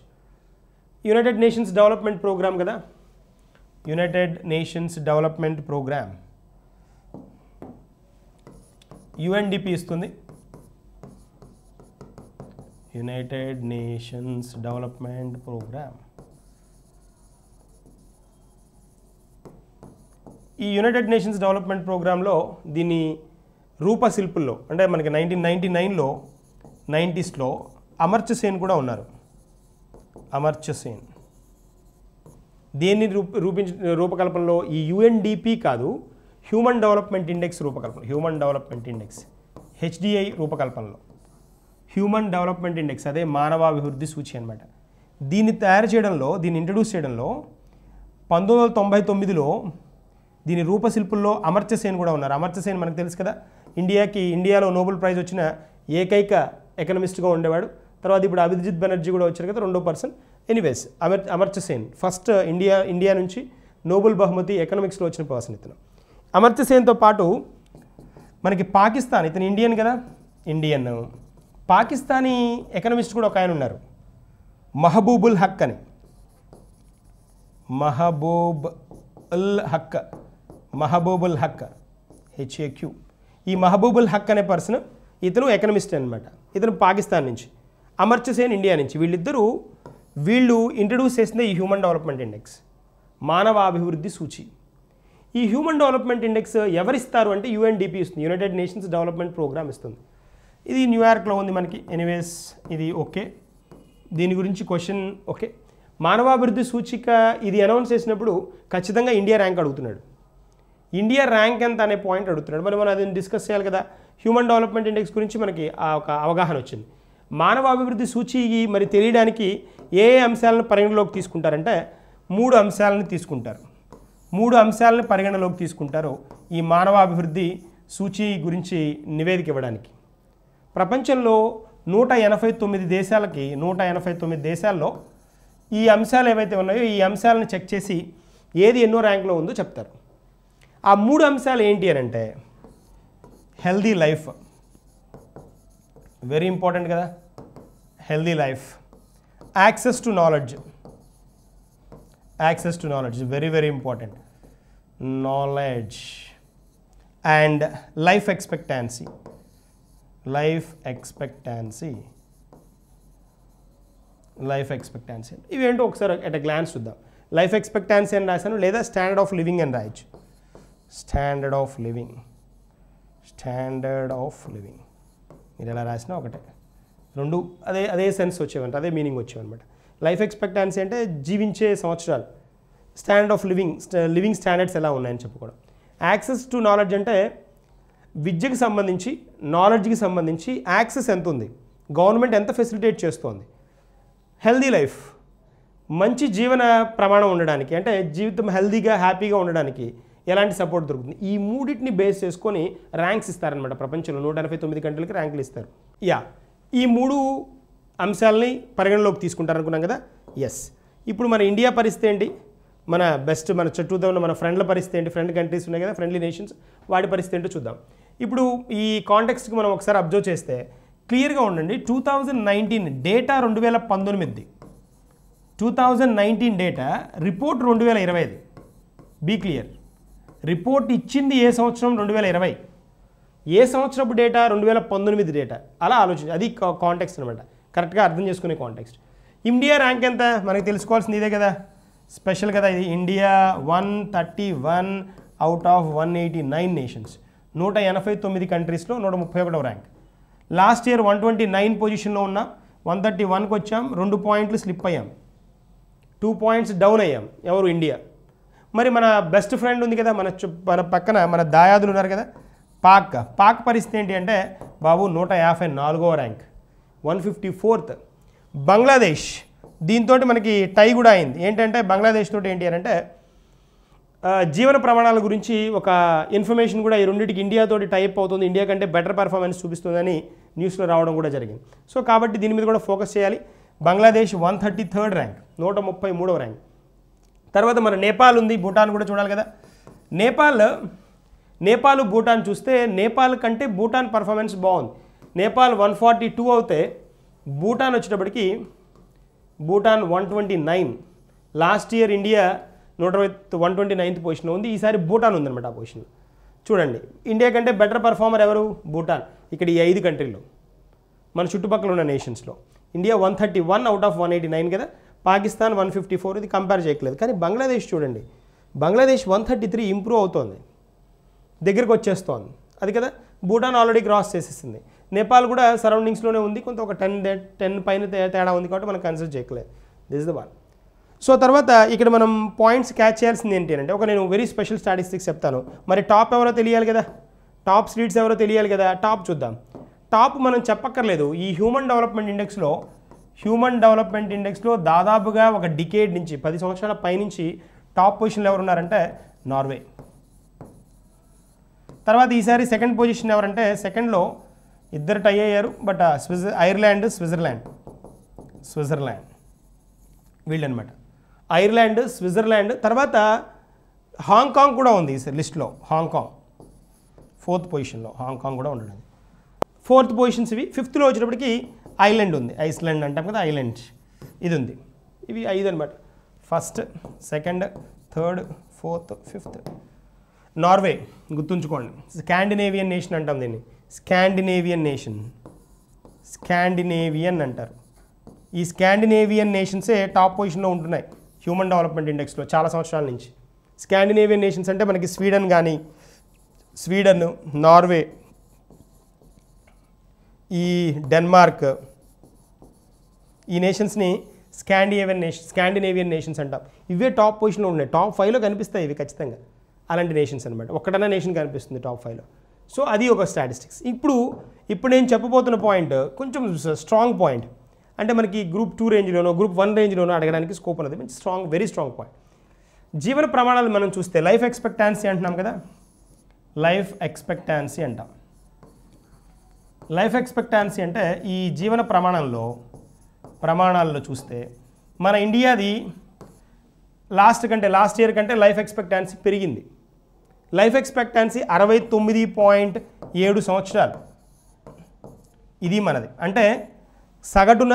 United Nations Development Programme కదా, United Nations Development Programme UNDP ఇస్తుంది. United Nations Development Programme. ఈ యునైటెడ్ నేషన్స్ డెవలప్మెంట్ ప్రోగ్రాంలో దీని రూపశిల్పుల్లో అంటే మనకి 1999లో 90sలో అమర్త్య సేన్ కూడా ఉన్నారు. అమర్త్య సేన్ దేన్ని రూపకల్పనలో ఈ UNDP కాదు, హ్యూమన్ డెవలప్మెంట్ ఇండెక్స్ రూపకల్పన. హ్యూమన్ డెవలప్మెంట్ ఇండెక్స్ హెచ్డిఐ రూపకల్పనలో. హ్యూమన్ డెవలప్మెంట్ ఇండెక్స్, అదే మానవాభివృద్ధి సూచి అనమాట. దీన్ని తయారు చేయడంలో, దీన్ని ఇంట్రడ్యూస్ చేయడంలో 1999లో దీని రూపశిల్పుల్లో అమర్త్య సేన్ కూడా ఉన్నారు. అమర్త్య సేన్ మనకు తెలుసు కదా, ఇండియాలో నోబెల్ ప్రైజ్ వచ్చిన ఏకైక ఎకనమిస్ట్గా ఉండేవాడు. తర్వాత ఇప్పుడు అభిజిత్ బెనర్జీ కూడా వచ్చారు కదా, రెండో person. Anyways, Amartya Sen first India నుంచి నోబెల్ బహుమతి ఎకనామిక్స్లో వచ్చిన పర్సన్ ఇతను. అమర్త్య సేన్తో పాటు మనకి పాకిస్తాన్, ఇతను ఇండియన్ కదా, ఇండియన్ పాకిస్తానీ ఎకనమిస్ట్ కూడా ఒక ఆయన ఉన్నారు, మహబూబుల్ హక్ అని. మహబూబుల్ హక్ HAQ. ఈ మహబూబుల్ హక్ అనే పర్సన్, ఇతను ఎకనమిస్ట్ అనమాట. ఇతను పాకిస్తాన్ నుంచి, అమర్త్య సేన్ ఇండియా నుంచి. వీళ్ళు ఇంట్రడ్యూస్ చేసిందే ఈ హ్యూమన్ డెవలప్మెంట్ ఇండెక్స్, మానవాభివృద్ధి సూచి. ఈ హ్యూమన్ డెవలప్మెంట్ ఇండెక్స్ ఎవరిస్తారు అంటే UNDP ఇస్తుంది, యునైటెడ్ నేషన్స్ డెవలప్మెంట్ ప్రోగ్రామ్ ఇస్తుంది. ఇది న్యూయార్క్లో ఉంది మనకి. ఎనీవేస్ ఇది ఓకే, దీని గురించి క్వశ్చన్ ఓకే. మానవాభివృద్ధి సూచిక ఇది అనౌన్స్ చేసినప్పుడు ఖచ్చితంగా ఇండియా ర్యాంక్ అడుగుతున్నాడు. ఇండియా ర్యాంక్ ఎంత అనే పాయింట్ అడుగుతున్నాడు. మరి మనం అది డిస్కస్ చేయాలి కదా. హ్యూమన్ డెవలప్మెంట్ ఇండెక్స్ గురించి మనకి ఒక అవగాహన వచ్చింది. మానవాభివృద్ధి సూచి మరి తెలియడానికి ఏ అంశాలను పరిగణలోకి తీసుకుంటారంటే 3 అంశాలను తీసుకుంటారు. 3 అంశాలను పరిగణలోకి తీసుకుంటారు ఈ మానవాభివృద్ధి సూచి గురించి నివేదిక ఇవ్వడానికి. ప్రపంచంలో 189 దేశాల్లో ఈ అంశాలు ఏవైతే ఉన్నాయో ఈ అంశాలను చెక్ చేసి ఏది ఎన్నో ర్యాంక్లో ఉందో చెప్తారు. ఆ 3 అంశాలు ఏంటి అని అంటే, హెల్దీ లైఫ్, వెరీ ఇంపార్టెంట్ కదా, healthy life. Access to knowledge, very very important, knowledge. And life expectancy, ఇవేంటో ఒకసారి ఎట్ ఎ గ్లాన్స్ చూద్దాం. లైఫ్ ఎక్స్పెక్టాన్సీ అని రాశాను, లేదా స్టాండర్డ్ ఆఫ్ లివింగ్ అని రాయొచ్చు. స్టాండర్డ్ ఆఫ్ లివింగ్ మీరు ఎలా రాసినా ఒకటే, రెండు అదే సెన్స్ వచ్చేవంట, అదే మీనింగ్ వచ్చేవన్నమాట. లైఫ్ ఎక్స్పెక్టాన్సీ అంటే జీవించే సంవత్సరాలు, స్టాండర్డ్ ఆఫ్ లివింగ్ స్టాండర్డ్స్ ఎలా ఉన్నాయని చెప్పుకోవడం. యాక్సెస్ టు నాలెడ్జ్ అంటే విద్యకి సంబంధించి, నాలెడ్జ్కి సంబంధించి యాక్సెస్ ఎంత ఉంది, గవర్నమెంట్ ఎంత ఫెసిలిటేట్ చేస్తోంది. హెల్దీ లైఫ్, మంచి జీవన ప్రమాణం ఉండడానికి, అంటే జీవితం హెల్దీగా హ్యాపీగా ఉండడానికి ఎలాంటి సపోర్ట్ దొరుకుతుంది. ఈ మూడింటిని బేస్ చేసుకొని ర్యాంక్స్ ఇస్తారనమాట. ప్రపంచంలో 189 కంట్రీలకి ర్యాంకులు ఇస్తారు. ఈ 3 అంశాలని పరిగణలోకి తీసుకుంటారనుకున్నాం కదా. ఎస్, ఇప్పుడు మన ఇండియా పరిస్థితి ఏంటి, మన చుట్టూతో ఉన్న మన ఫ్రెండ్ల పరిస్థితి ఏంటి, ఫ్రెండ్ కంట్రీస్ ఉన్నాయి కదా, ఫ్రెండ్లీ నేషన్స్, వాటి పరిస్థితి ఏంటో చూద్దాం. ఇప్పుడు ఈ కాంటెక్స్ట్కి మనం ఒకసారి అబ్జర్వ్ చేస్తే క్లియర్గా ఉండండి. 2019 data 2019, 2019 data, report 2020. Be clear, report ఇచ్చింది ఏ సంవత్సరం 2020, ఏ సంవత్సరపు డేటా 2019 డేటా. అలా ఆలోచించి, అది కాంటెక్స్ట్ అనమాట, కరెక్ట్గా అర్థం చేసుకునే కాంటెక్స్ట్. ఇండియా ర్యాంక్ ఎంత మనకి తెలుసుకోవాల్సింది ఇదే కదా, స్పెషల్ కదా ఇది. ఇండియా 131 అవుట్ ఆఫ్ 189 నేషన్స్, 189 కంట్రీస్లో 131వ ర్యాంక్. లాస్ట్ ఇయర్ 129 పొజిషన్లో ఉన్నాం, 131కి వచ్చాం, 2 పాయింట్లు స్లిప్ అయ్యాం, 2 పాయింట్స్ డౌన్ అయ్యాం. ఎవరు? ఇండియా. మరి మన బెస్ట్ ఫ్రెండ్ ఉంది కదా, మన పక్కన మన దాయాదులు ఉన్నారు కదా, పాక్ పరిస్థితి ఏంటి అంటే బాబు 154వ ర్యాంక్, 154th. బంగ్లాదేశ్, దీంతో మనకి టై కూడా అయింది. ఏంటంటే బంగ్లాదేశ్ తోటి ఏంటి అని అంటే జీవన ప్రమాణాల గురించి ఒక ఇన్ఫర్మేషన్ కూడా ఈ రెండింటికి ఇండియాతోటి టైప్ అవుతుంది, ఇండియా కంటే బెటర్ పర్ఫార్మెన్స్ చూపిస్తుందని న్యూస్లో రావడం కూడా జరిగింది. సో కాబట్టి దీని మీద కూడా ఫోకస్ చేయాలి. బంగ్లాదేశ్ 133rd ర్యాంక్, 133వ ర్యాంక్. తర్వాత మన నేపాల్ ఉంది, భూటాన్ కూడా చూడాలి కదా. నేపాల్ భూటాన్ చూస్తే నేపాల్ కంటే భూటాన్ పర్ఫార్మెన్స్ బాగుంది. నేపాల్ 142 అవుతే భూటాన్ వచ్చేటప్పటికి Bhutan 129. Last year India 129th పొజిషన్లో ఉంది, ఈసారి భూటాన్ ఉందన్నమాట ఆ పొజిషన్లో. చూడండి, ఇండియా కంటే బెటర్ పర్ఫార్మర్ ఎవరు? భూటాన్. ఇక్కడ ఈ 5 కంట్రీల్లో మన చుట్టుపక్కల ఉన్న నేషన్స్లో ఇండియా 131 అవుట్ ఆఫ్ 189 కదా, పాకిస్తాన్ 154, ఇది కంపేర్ చేయట్లేదు. కానీ బంగ్లాదేశ్ చూడండి, బంగ్లాదేశ్ 133 ఇంప్రూవ్ అవుతోంది, దగ్గరికి వచ్చేస్తోంది, అది కదా. భూటాన్ ఆల్రెడీ క్రాస్ చేసేసింది. నేపాల్ కూడా సరౌండింగ్స్లోనే ఉంది, కొంత ఒక 10 పైన తేడా ఉంది కాబట్టి మనం కన్సిడర్ చేయట్లేదు. This is the one. So తర్వాత ఇక్కడ మనం పాయింట్స్ క్యాచ్ చేయాల్సింది ఏంటి అంటే, నేను వెరీ స్పెషల్ స్టాటిస్టిక్స్ చెప్తాను. మరి టాప్ ఎవరో తెలియాలి కదా. టాప్ స్ట్రీట్స్ ఎవరో తెలియాలి కదా. టాప్ చూద్దాం. టాప్ మనం చెప్పక్కర్లేదు. ఈ హ్యూమన్ డెవలప్మెంట్ ఇండెక్స్లో దాదాపుగా ఒక డికేడ్ నుంచి 10 సంవత్సరాల పైనుంచి టాప్ పొజిషన్లో ఎవరు ఉన్నారంటే నార్వే. తర్వాత ఈసారి సెకండ్ పొజిషన్ ఎవరంటే సెకండ్లో ఇద్దరు టై అయ్యారు. బట్ ఐర్లాండ్, స్విట్జర్లాండ్ వీళ్ళు అనమాట. Ireland, Switzerland. తర్వాత హాంకాంగ్ కూడా ఉంది ఈ లిస్ట్లో. హాంకాంగ్ 4th పొజిషన్లో హాంకాంగ్ కూడా ఉండడం. 4th పొజిషన్స్ ఇవి. 5థ్లో వచ్చేటప్పటికి ఐలాండ్ ఉంది. ఐస్లాండ్ అంటాం కదా, ఐలాండ్ ఇది ఉంది. ఇవి 5 అనమాట. 1st, 2nd, 3rd, 4th, 5th. Norway గుర్తుంచుకోండి. స్కాండినేవియన్ నేషన్ అంటాం దీన్ని. స్కాండినేవియన్ అంటారు. ఈ స్కాండినేవియన్ నేషన్సే టాప్ పొజిషన్లో ఉంటున్నాయి హ్యూమన్ డెవలప్మెంట్ ఇండెక్స్లో చాలా సంవత్సరాల నుంచి. స్కాండినేవియన్ నేషన్స్ అంటే మనకి స్వీడన్, నార్వే, ఈ డెన్మార్క్, ఈ నేషన్స్ని స్కాండినేవియన్ నేషన్స్ అంటాం. ఇవే టాప్ పొజిషన్లో ఉన్నాయి. టాప్ 5లో కనిపిస్తాయి ఇవి ఖచ్చితంగా. అలాంటి నేషన్స్ అనమాట. ఒక్కటన్నా నేషన్ కనిపిస్తుంది టాప్ 5లో. సో అది ఒక స్టాటిస్టిక్స్. ఇప్పుడు నేను చెప్పబోతున్న పాయింట్ కొంచెం స్ట్రాంగ్ పాయింట్. అంటే మనకి గ్రూప్ 2 రేంజ్లోనో గ్రూప్ 1 రేంజ్లోనో అడగడానికి స్కోప్ ఉన్నది. మంచి వెరీ స్ట్రాంగ్ పాయింట్. జీవన ప్రమాణాలు మనం చూస్తే లైఫ్ ఎక్స్పెక్టాన్సీ అంటున్నాం కదా. లైఫ్ ఎక్స్పెక్టాన్సీ అంటాం. లైఫ్ ఎక్స్పెక్టాన్సీ అంటే ఈ జీవన ప్రమాణాల్లో చూస్తే మన ఇండియాది లాస్ట్ ఇయర్ కంటే లైఫ్ ఎక్స్పెక్టాన్సీ పెరిగింది. లైఫ్ ఎక్స్పెక్టాన్సీ 69.7 సంవత్సరాలు. ఇది మనది. అంటే సగటున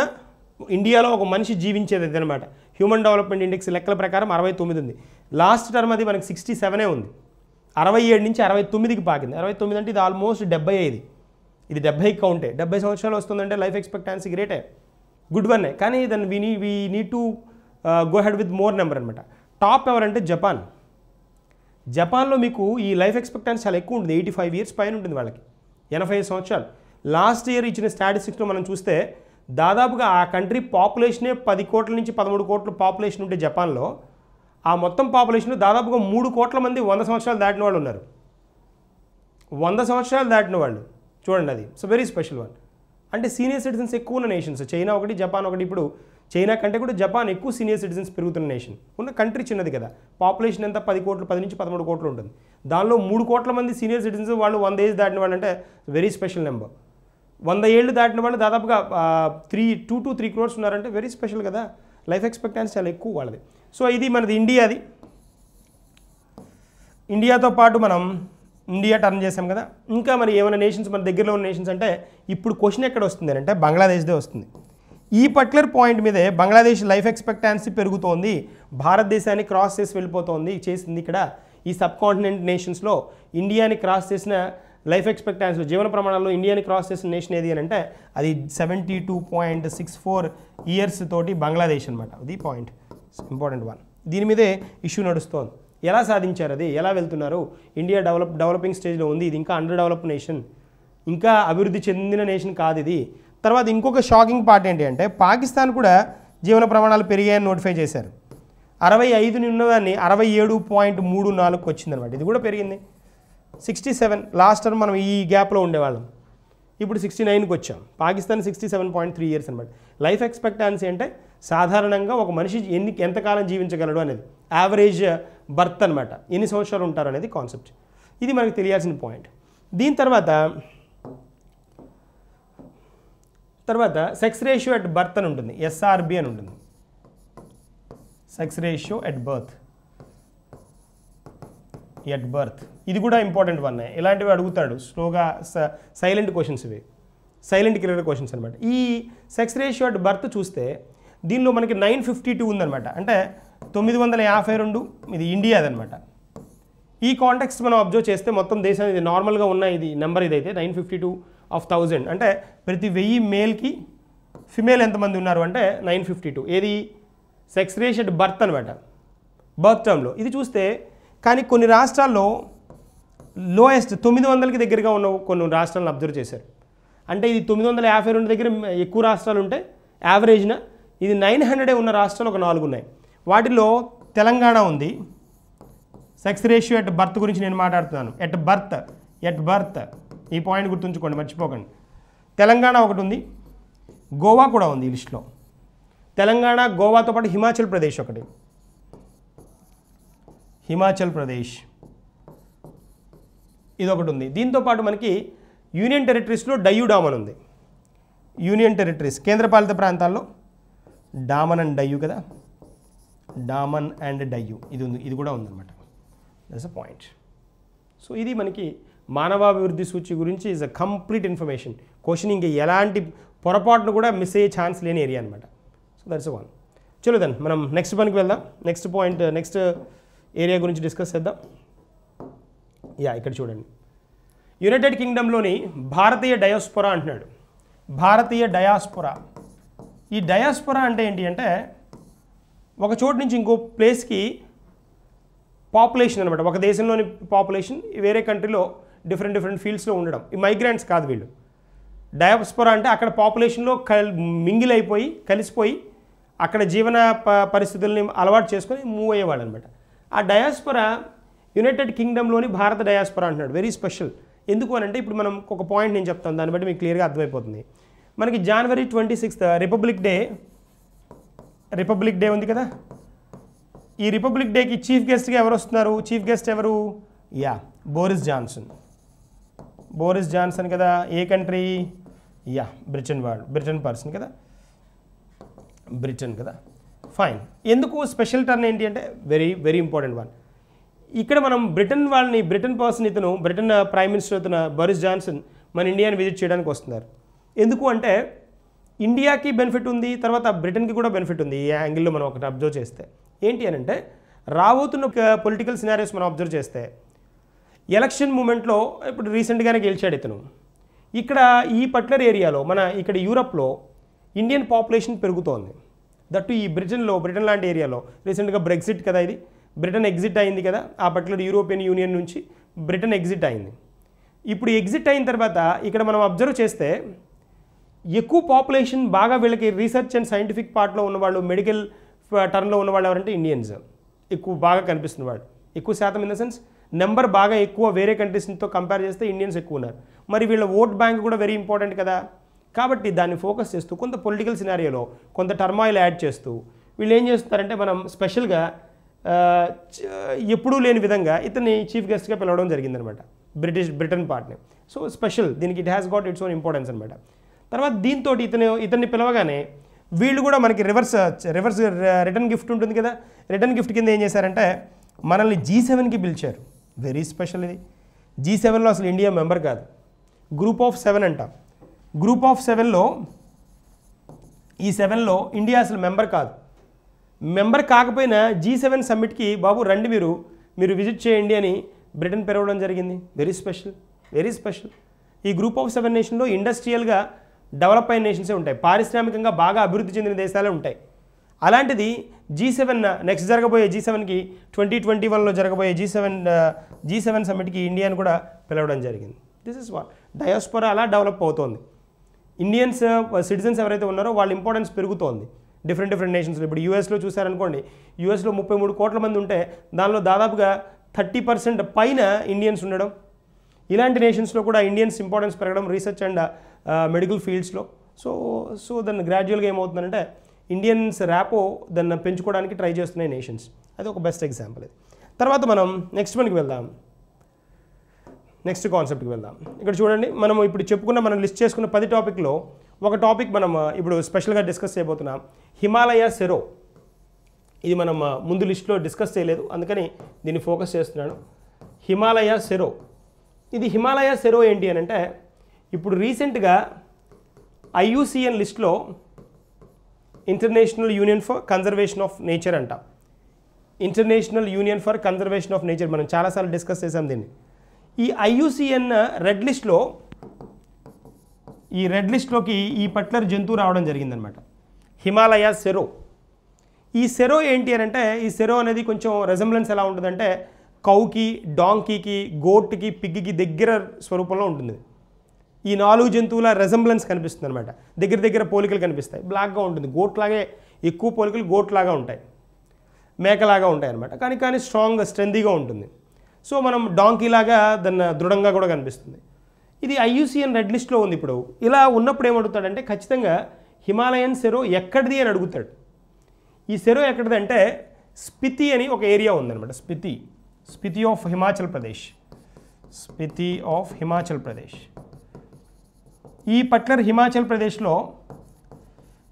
ఇండియాలో ఒక మనిషి జీవించేది అనమాట. హ్యూమన్ డెవలప్మెంట్ ఇండెక్స్ లెక్కల ప్రకారం 69 ఉంది. లాస్ట్ టర్మ్ అది మనకి 67 ఉంది. 67 నుంచి 69కి పాకింది. 69 అంటే ఇది ఆల్మోస్ట్ 75. ఇది 70 కౌంటే. 70 సంవత్సరాలు వస్తుందంటే లైఫ్ ఎక్స్పెక్టాన్సీ గ్రేటే, గుడ్ వన్నే. కానీ దాన్ని we need to go head with more number అనమాట. టాప్ ఎవరంటే జపాన్లో మీకు ఈ లైఫ్ ఎక్స్పెక్టాన్సీ చాలా ఎక్కువ ఉంటుంది. 85 ఇయర్స్ పైన ఉంటుంది వాళ్ళకి, 85 సంవత్సరాలు. లాస్ట్ ఇయర్ ఇచ్చిన స్టాటిస్టిక్స్లో మనం చూస్తే దాదాపుగా ఆ కంట్రీ పాపులేషనే 10 కోట్ల నుంచి 13 కోట్ల పాపులేషన్ ఉంటే జపాన్లో ఆ మొత్తం పాపులేషన్లో దాదాపుగా 3 కోట్ల మంది 100 సంవత్సరాలు దాటిన వాళ్ళు ఉన్నారు. 100 సంవత్సరాలు దాటిన వాళ్ళు చూడండి. అది సో వెరీ స్పెషల్ వన్. అంటే సీనియర్ సిటిజన్స్ ఎక్కువ ఉన్న నేషన్స్ చైనా ఒకటి, జపాన్ ఒకటి. ఇప్పుడు చైనా కంటే కూడా జపాన్ ఎక్కువ సీనియర్ సిటిజన్స్ పెరుగుతున్న నేషన్. ఉన్న కంట్రీ చిన్నది కదా. పాపులేషన్ ఎంత 10 నుంచి 13 కోట్లు ఉంటుంది. దానిలో 3 కోట్ల మంది సీనియర్ సిటిజన్స్ వాళ్ళు 100 ఏజ్ దాటిన వాళ్ళు అంటే వెరీ స్పెషల్ నెంబర్. 100 ఏళ్ళు దాటిన వాళ్ళు దాదాపుగా 2 to 3 crores ఉన్నారంటే వెరీ స్పెషల్ కదా. లైఫ్ ఎక్స్పెక్టాన్సీ చాలా ఎక్కువ వాళ్ళది. సో ఇది మనది ఇండియాది. ఇండియాతో పాటు మనం ఇండియా టర్న్ చేసాం కదా. ఇంకా మరి ఏమైనా నేషన్స్ మన దగ్గరలో ఉన్న నేషన్స్ అంటే ఇప్పుడు క్వశ్చన్ ఎక్కడ వస్తుంది అంటే బంగ్లాదేశ్దే వస్తుంది. ఈ పర్టికులర్ పాయింట్ మీదే బంగ్లాదేశ్ లైఫ్ ఎక్స్పెక్టాన్సీ పెరుగుతోంది, భారతదేశాన్ని క్రాస్ చేసి చేసింది. ఇక్కడ ఈ సబ్ కాంటినెంట్ నేషన్స్లో ఇండియాని క్రాస్ చేసిన లైఫ్ ఎక్స్పెక్టాన్సీ జీవన ప్రమాణాల్లో ఇండియాని క్రాస్ చేసిన నేషన్ ఏది అని అంటే అది 72.64 ఇయర్స్ తోటి బంగ్లాదేశ్ అనమాట. అది పాయింట్, ఇంపార్టెంట్ వన్. దీని మీదే ఇష్యూ నడుస్తోంది. ఎలా సాధించారు, అది ఎలా వెళ్తున్నారు? ఇండియా డెవలపింగ్ స్టేజ్లో ఉంది. ఇది ఇంకా అండర్ డెవలప్డ్ నేషన్, ఇంకా అభివృద్ధి చెందిన నేషన్ కాదు ఇది. తర్వాత ఇంకొక షాకింగ్ పార్ట్ ఏంటి అంటే పాకిస్తాన్ కూడా జీవన ప్రమాణాలు పెరిగాయని నోటిఫై చేశారు. 65 ఉన్నదాన్ని 67.34కి వచ్చిందనమాట. ఇది కూడా పెరిగింది. 67 లాస్ట్ టర్మ్ మనం ఈ గ్యాప్లో ఉండేవాళ్ళం, ఇప్పుడు 69కి వచ్చాం. పాకిస్తాన్ 67.3 ఇయర్స్ అనమాట. లైఫ్ ఎక్స్పెక్టాన్సీ అంటే సాధారణంగా ఒక మనిషి ఎంతకాలం జీవించగలడు అనేది, యావరేజ్ బర్త్ అనమాట, ఎన్ని సంవత్సరాలు ఉంటారు అనేది కాన్సెప్ట్. ఇది మనకు తెలియాల్సిన పాయింట్. దీని తర్వాత సెక్స్ రేషియో ఎట్ బర్త్ అని ఉంటుంది, SRB అని ఉంటుంది. సెక్స్ రేషియో ఎట్ బర్త్ ఇది కూడా ఇంపార్టెంట్ వన్. ఇలాంటివి అడుగుతాడు స్లోగా, సైలెంట్ క్వశ్చన్స్ ఇవి, సైలెంట్ క్లియర్ క్వశ్చన్స్ అనమాట. ఈ సెక్స్ రేషియో ఎట్ బర్త్ చూస్తే దీనిలో మనకి 952 ఉందన్నమాట. అంటే 952 ఇది ఇండియాదనమాట. ఈ కాంటెక్స్ట్ మనం అబ్జర్వ్ చేస్తే మొత్తం దేశాన్ని ఇది నార్మల్గా ఉన్న ఇది నెంబర్ ఇదైతే 952/1000. అంటే ప్రతి 1000 మేల్కి ఫిమేల్ ఎంతమంది ఉన్నారు అంటే 952. ఏది సెక్స్ రేషియో ఎట్ బర్త్ అనమాట, బర్త్ టర్మ్లో. ఇది చూస్తే కానీ కొన్ని రాష్ట్రాల్లో లోయెస్ట్ 900కి దగ్గరగా ఉన్న కొన్ని రాష్ట్రాలను అబ్జర్వ్ చేశారు. అంటే ఇది 952 దగ్గర ఎక్కువ రాష్ట్రాలు ఉంటే యావరేజ్న ఇది 900 ఉన్న రాష్ట్రాలు ఒక 4 ఉన్నాయి. వాటిలో తెలంగాణ ఉంది. సెక్స్ రేషియో ఎట్ బర్త్ గురించి నేను మాట్లాడుతున్నాను. At birth at birth. ఈ పాయింట్ గుర్తుంచుకోండి, మర్చిపోకండి. తెలంగాణ ఒకటి ఉంది, గోవా కూడా ఉంది ఈ లిస్టులో. తెలంగాణ, గోవాతో పాటు హిమాచల్ ప్రదేశ్ ఒకటి. హిమాచల్ ప్రదేశ్ ఇదొకటి ఉంది. దీంతో పాటు మనకి యూనియన్ టెరిటరీస్లో డయ్యూ డామన్ ఉంది. యూనియన్ టెరిటరీస్ కేంద్రపాలిత ప్రాంతాల్లో డామన్ అండ్ డయ్యూ కదా, డామన్ అండ్ డయ్యూ ఇది ఉంది, ఇది కూడా ఉందన్నమాట. That's a point. సో ఇది మనకి మానవాభివృద్ధి సూచి గురించి is a complete information. Question ఇంకా ఎలాంటి పొరపాటును కూడా మిస్ అయ్యే ఛాన్స్ లేని ఏరియా అనమాట. So that's one. చలో దెన్ మనం నెక్స్ట్ పనికి వెళ్దాం. నెక్స్ట్ పాయింట్, నెక్స్ట్ ఏరియా గురించి డిస్కస్ చేద్దాం. ఇక్కడ చూడండి, యునైటెడ్ కింగ్డమ్లోని భారతీయ డయాస్పోరా అంటున్నాడు. భారతీయ డయాస్పోరా. ఈ డయాస్పోరా అంటే ఏంటి అంటే ఒక చోటు నుంచి ఇంకో ప్లేస్కి పాపులేషన్ అనమాట. ఒక దేశంలోని పాపులేషన్ వేరే కంట్రీలో డిఫరెంట్ ఫీల్డ్స్లో ఉండడం. ఈ మైగ్రెంట్స్ కాదు వీళ్ళు. డయాస్పోరా అంటే అక్కడ పాపులేషన్లో మింగిల్ అయిపోయి కలిసిపోయి అక్కడ జీవన పరిస్థితుల్ని అలవాటు చేసుకొని మూవ్ అయ్యేవాళ్ళు అనమాట. ఆ డయాస్పోరా యునైటెడ్ కింగ్డమ్లోని భారత డయాస్పోరా అంటున్నాడు. Very special. ఎందుకు అని అంటే ఇప్పుడు మనం ఒక పాయింట్ నేను చెప్తాను, దాన్ని బట్టి మీకు క్లియర్గా అర్థమైపోతుంది. మనకి January 26 రిపబ్లిక్ డే ఉంది కదా. ఈ రిపబ్లిక్ డేకి చీఫ్ గెస్ట్గా ఎవరు వస్తున్నారు? చీఫ్ గెస్ట్ ఎవరు? బోరిస్ జాన్సన్ కదా. ఏ కంట్రీ? బ్రిటన్ పర్సన్ కదా, బ్రిటన్ కదా. ఫైన్. ఎందుకు స్పెషల్ టర్న్ ఏంటి అంటే వెరీ ఇంపార్టెంట్ వన్. ఇక్కడ మనం బ్రిటన్ పర్సన్ ఇతను, బ్రిటన్ ప్రైమ్ మినిస్టర్ ఇతను బోరిస్ జాన్సన్ మన ఇండియాని విజిట్ చేయడానికి వస్తున్నారు. ఎందుకు అంటే ఇండియాకి బెనిఫిట్ ఉంది, తర్వాత బ్రిటన్కి కూడా బెనిఫిట్ ఉంది. ఈ యాంగిల్లో మనం ఒకటి అబ్జర్వ్ చేస్తే ఏంటి అని అంటే రాబోతున్న పొలిటికల్ సినారియోస్ మనం అబ్జర్వ్ చేస్తే ఎలక్షన్ మూమెంట్లో ఇప్పుడు రీసెంట్గానే గెలిచాడు ఇతను. ఇక్కడ ఈ పర్టికులర్ ఏరియాలో ఇక్కడ యూరప్లో ఇండియన్ పాపులేషన్ పెరుగుతోంది. దట్టు ఈ బ్రిటన్ లాంటి ఏరియాలో రీసెంట్గా బ్రెగ్జిట్ కదా, ఇది బ్రిటన్ ఎగ్జిట్ అయింది కదా. ఆ పర్టికులర్ యూరోపియన్ యూనియన్ నుంచి బ్రిటన్ ఎగ్జిట్ అయింది. ఇప్పుడు ఎగ్జిట్ అయిన తర్వాత ఇక్కడ మనం అబ్జర్వ్ చేస్తే ఎక్కువ పాపులేషన్ బాగా వీళ్ళకి రీసెర్చ్ అండ్ సైంటిఫిక్ పార్ట్లో ఉన్నవాళ్ళు, మెడికల్ టర్మ్లో ఉన్నవాళ్ళు ఎవరంటే ఇండియన్స్ ఎక్కువ బాగా కనిపిస్తున్న వాళ్ళు. ఎక్కువ శాతం ఇన్ ద సెన్స్ నెంబర్ బాగా ఎక్కువ వేరే కంట్రీస్తో కంపేర్ చేస్తే ఇండియన్స్ ఎక్కువ ఉన్నారు. మరి వీళ్ళ ఓట్ బ్యాంక్ కూడా వెరీ ఇంపార్టెంట్ కదా. కాబట్టి దాన్ని ఫోకస్ చేస్తూ కొంత పొలిటికల్ సినారియోలో కొంత టర్మాయిల్ యాడ్ చేస్తూ వీళ్ళు ఏం చేస్తారంటే మనం స్పెషల్గా ఎప్పుడూ లేని విధంగా ఇతన్ని చీఫ్ గెస్ట్గా పిలవడం జరిగిందనమాట, బ్రిటన్ పార్ట్ని. సో స్పెషల్, దీనికి it has got its own importance అనమాట. తర్వాత దీంతో ఇతన్ని పిలవగానే వీళ్ళు కూడా మనకి రివర్స్ రిటర్న్ గిఫ్ట్ ఉంటుంది కదా. రిటర్న్ గిఫ్ట్ కింద ఏం చేశారంటే మనల్ని G7కి పిలిచారు. వెరీ స్పెషల్ ఇది. G7లో అసలు ఇండియా మెంబర్ కాదు, గ్రూప్ ఆఫ్ 7 అంటాం. గ్రూప్ ఆఫ్ 7లో ఈ 7లో ఇండియా అసలు మెంబర్ కాదు. మెంబర్ కాకపోయినా G7 సమ్మిట్కి బాబు రండి మీరు విజిట్ చేయండి అని బ్రిటన్ పిలవడం జరిగింది. Very special. ఈ గ్రూప్ ఆఫ్ 7 నేషన్లో ఇండస్ట్రియల్గా డెవలప్ అయిన నేషన్సే ఉంటాయి, పారిశ్రామికంగా బాగా అభివృద్ధి చెందిన దేశాలే ఉంటాయి. అలాంటిది G7 నెక్స్ట్ జరగబోయే G7కి 2021లో జరగబోయే G7 సమ్మిట్కి ఇండియాను కూడా పిలవడం జరిగింది. దిస్ ఇస్ వాట్ డయాస్పోరా అలా డెవలప్ అవుతోంది. ఇండియన్స్ సిటిజన్స్ ఎవరైతే ఉన్నారో వాళ్ళ ఇంపార్టెన్స్ పెరుగుతోంది డిఫరెంట్ నేషన్స్లో. ఇప్పుడు యూఎస్లో చూసారనుకోండి, యూఎస్లో 33 కోట్ల మంది ఉంటే దానిలో దాదాపుగా 30% పైన ఇండియన్స్ ఉండడం. ఇలాంటి నేషన్స్లో కూడా ఇండియన్స్ ఇంపార్టెన్స్ పెరగడం రీసెర్చ్ అండ్ మెడికల్ ఫీల్డ్స్లో. సో దాన్ని గ్రాడ్యువల్గా ఏమవుతుందంటే ఇండియన్స్ ర్యాపో దాన్ని పెంచుకోవడానికి ట్రై చేస్తున్నాయి నేషన్స్. అది ఒక బెస్ట్ ఎగ్జాంపుల్ ఇది. తర్వాత మనం నెక్స్ట్ కాన్సెప్ట్కి వెళ్దాం. ఇక్కడ చూడండి, మనం ఇప్పుడు మనం లిస్ట్ చేసుకున్న 10 టాపిక్లో ఒక టాపిక్ మనం ఇప్పుడు స్పెషల్గా డిస్కస్ చేయబోతున్నాం, హిమాలయ సెరో. ఇది మనం ముందు లిస్ట్లో డిస్కస్ చేయలేదు, అందుకని దీన్ని ఫోకస్ చేస్తున్నాను. హిమాలయ సెరో. ఇది హిమాలయ సెరో ఏంటి అని అంటే ఇప్పుడు రీసెంట్గా IUCN లిస్ట్లో International Union for Conservation of Nature అంట. International Union for Conservation of Nature మనం చాలాసార్లు డిస్కస్ చేసాం దీన్ని. ఈ IUCN రెడ్ లిస్ట్లోకి ఈ పర్టికులర్ జంతువు రావడం జరిగిందనమాట, హిమాలయ సెరో. ఈ సెరో ఏంటి అని అంటే ఈ సెరో అనేది కొంచెం రెజంబ్లెన్స్ ఎలా ఉంటుందంటే కౌకి, డాంకీకి, గోట్కి, పిగ్గికి దగ్గర స్వరూపంలో ఉంటుంది. ఈ 4 జంతువుల రెజంబ్లెన్స్ కనిపిస్తుంది అనమాట, దగ్గర పోలికలు కనిపిస్తాయి. బ్లాక్గా ఉంటుంది, గోట్లాగే ఎక్కువ పోలికలు గోట్లాగా ఉంటాయి, మేకలాగా ఉంటాయి అనమాట. కానీ స్ట్రెంతీగా ఉంటుంది. సో మనం డాంకీ లాగా దాన్ని దృఢంగా కూడా కనిపిస్తుంది. ఇది IUCN రెడ్ లిస్ట్లో ఉంది. ఇప్పుడు ఇలా ఉన్నప్పుడు ఏమడుగుతాడంటే ఖచ్చితంగా హిమాలయన్ సెరో ఎక్కడిది అని అడుగుతాడు. ఈ సెరో ఎక్కడిది అంటే స్పితి అని ఒక ఏరియా ఉందన్నమాట. స్పితి ఆఫ్ హిమాచల్ ప్రదేశ్. ఈ పర్టికులర్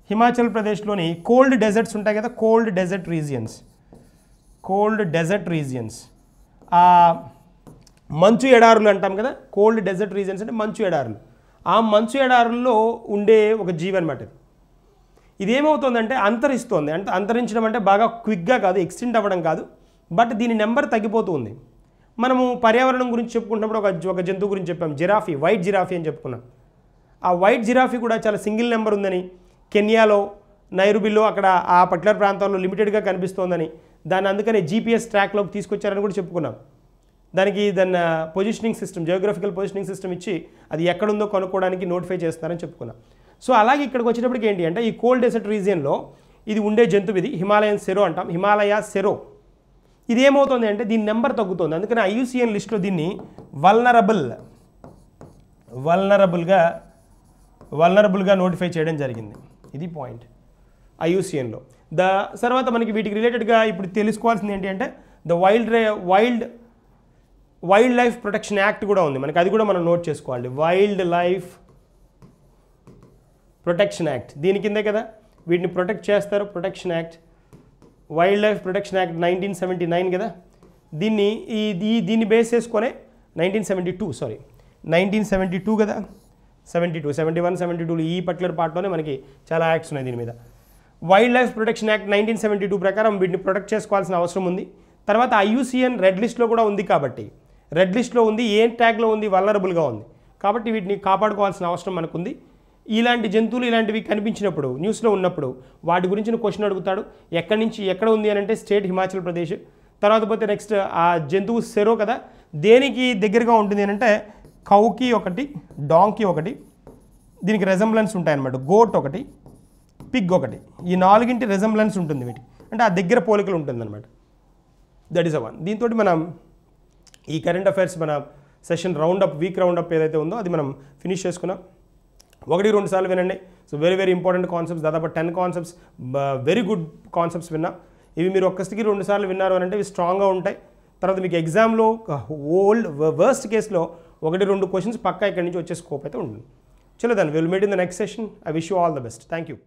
హిమాచల్ ప్రదేశ్లోని కోల్డ్ డెజర్ట్స్ ఉంటాయి కదా, కోల్డ్ డెజర్ట్ రీజియన్స్, ఆ మంచు ఎడారులు అంటాం కదా, కోల్డ్ డెజర్ట్ రీజియన్స్ అంటే మంచు ఎడారులు. ఆ మంచు ఎడారుల్లో ఉండే ఒక జీవి అనమాట ఇది. ఇదేమవుతుందంటే అంతరిస్తోంది. అంటే అంతరించడం అంటే బాగా క్విక్గా కాదు, ఎక్స్టెండ్ అవ్వడం కాదు, బట్ దీని నెంబర్ తగ్గిపోతుంది. మనము పర్యావరణం గురించి చెప్పుకుంటున్నప్పుడు ఒక జంతువు గురించి చెప్పాం, జిరాఫీ, వైట్ జిరాఫీ అని చెప్పుకున్నాం. ఆ వైట్ జిరాఫీ కూడా చాలా సింగిల్ నెంబర్ ఉందని, కెన్యాలో, నైరోబీలో అక్కడ ఆ పర్టికులర్ ప్రాంతాల్లో లిమిటెడ్గా కనిపిస్తోందని, దాన్ని అందుకనే GPS ట్రాక్లోకి తీసుకొచ్చారని కూడా చెప్పుకున్నాం. దానికి దాన్ని positioning system, geographical positioning system ఇచ్చి అది ఎక్కడుందో కనుక్కోవడానికి నోటిఫై చేస్తున్నారని చెప్పుకున్నాం. సో అలాగే ఇక్కడికి వచ్చేటప్పటికి ఏంటి అంటే ఈ కోల్డ్ డెజర్ట్ రీజియన్లో ఇది ఉండే జంతువు, ఇది హిమాలయన్ సెరో అంటాం, హిమాలయ సెరో. ఇది ఏమవుతుంది అంటే దీని నెంబర్ తగ్గుతుంది. అందుకని IUCN లిస్ట్లో దీన్ని వల్నరబుల్గా నోటిఫై చేయడం జరిగింది. ఇది పాయింట్ IUCNలో. తర్వాత మనకి వీటికి రిలేటెడ్గా ఇప్పుడు తెలుసుకోవాల్సింది ఏంటి అంటే the wild life protection act కూడా ఉంది మనకి, అది కూడా మనం నోట్ చేసుకోవాలి. వైల్డ్ లైఫ్ ప్రొటెక్షన్ యాక్ట్ దీని కిందే కదా వీటిని ప్రొటెక్ట్ చేస్తారు. Protection act, wild life protection act 1979 కదా. దీన్ని బేస్ చేసుకొనే 1972 కదా, 72, 71, 72 ఈ పర్టికులర్ పార్ట్లోనే మనకి చాలా యాక్ట్స్ ఉన్నాయి దీని మీద. వైల్డ్ లైఫ్ ప్రొటెక్షన్ యాక్ట్ 1972 ప్రకారం వీటిని ప్రొటెక్ట్ చేసుకోవాల్సిన అవసరం ఉంది. తర్వాత IUCN రెడ్ లిస్ట్లో కూడా ఉంది కాబట్టి, రెడ్ లిస్ట్లో ఉంది, ఏ ట్యాగ్లో ఉంది, వల్నరబుల్గా ఉంది కాబట్టి వీటిని కాపాడుకోవాల్సిన అవసరం మనకుంది. ఇలాంటి జంతువులు ఇలాంటివి కనిపించినప్పుడు, న్యూస్లో ఉన్నప్పుడు వాటి గురించిన క్వశ్చన్ అడుగుతాడు. ఎక్కడ ఉంది అని అంటే స్టేట్ హిమాచల్ ప్రదేశ్. తర్వాత పోతే నెక్స్ట్ ఆ జంతువు సెరో కదా, దేనికి దగ్గరగా ఉంటుంది అని అంటే కౌకి ఒకటి, డాంకీ ఒకటి, దీనికి రెజంబ్లెన్స్ ఉంటాయన్నమాట. గోట్ ఒకటి, పిగ్ ఒకటి, ఈ 4 రెజంబ్లెన్స్ ఉంటుంది వీటికి, అంటే ఆ దగ్గర పోలికలు ఉంటుందన్నమాట. That is one. దీంతో మనం ఈ కరెంట్ అఫైర్స్ మన సెషన్ వీక్ రౌండప్ ఏదైతే ఉందో అది మనం ఫినిష్ చేసుకున్నాం. 1-2 సార్లు వినండి. సో వెరీ ఇంపార్టెంట్ కాన్సెప్ట్స్, దాదాపు 10 కాన్సెప్ట్స్, వెరీ గుడ్ కాన్సెప్ట్స్ విన్నా. ఇవి మీరు ఒక్కసారికి 2 సార్లు విన్నారు అని అంటే ఇవి స్ట్రాంగ్గా ఉంటాయి. తర్వాత మీకు ఎగ్జామ్లో వర్స్ట్ కేసులో 1-2 క్వశ్చన్స్ పక్కా ఇక్కడి నుంచి వచ్చే స్కోప్ అయితే ఉంటుంది. చలో then will meet in the next session. I wish you all the best. Thank you.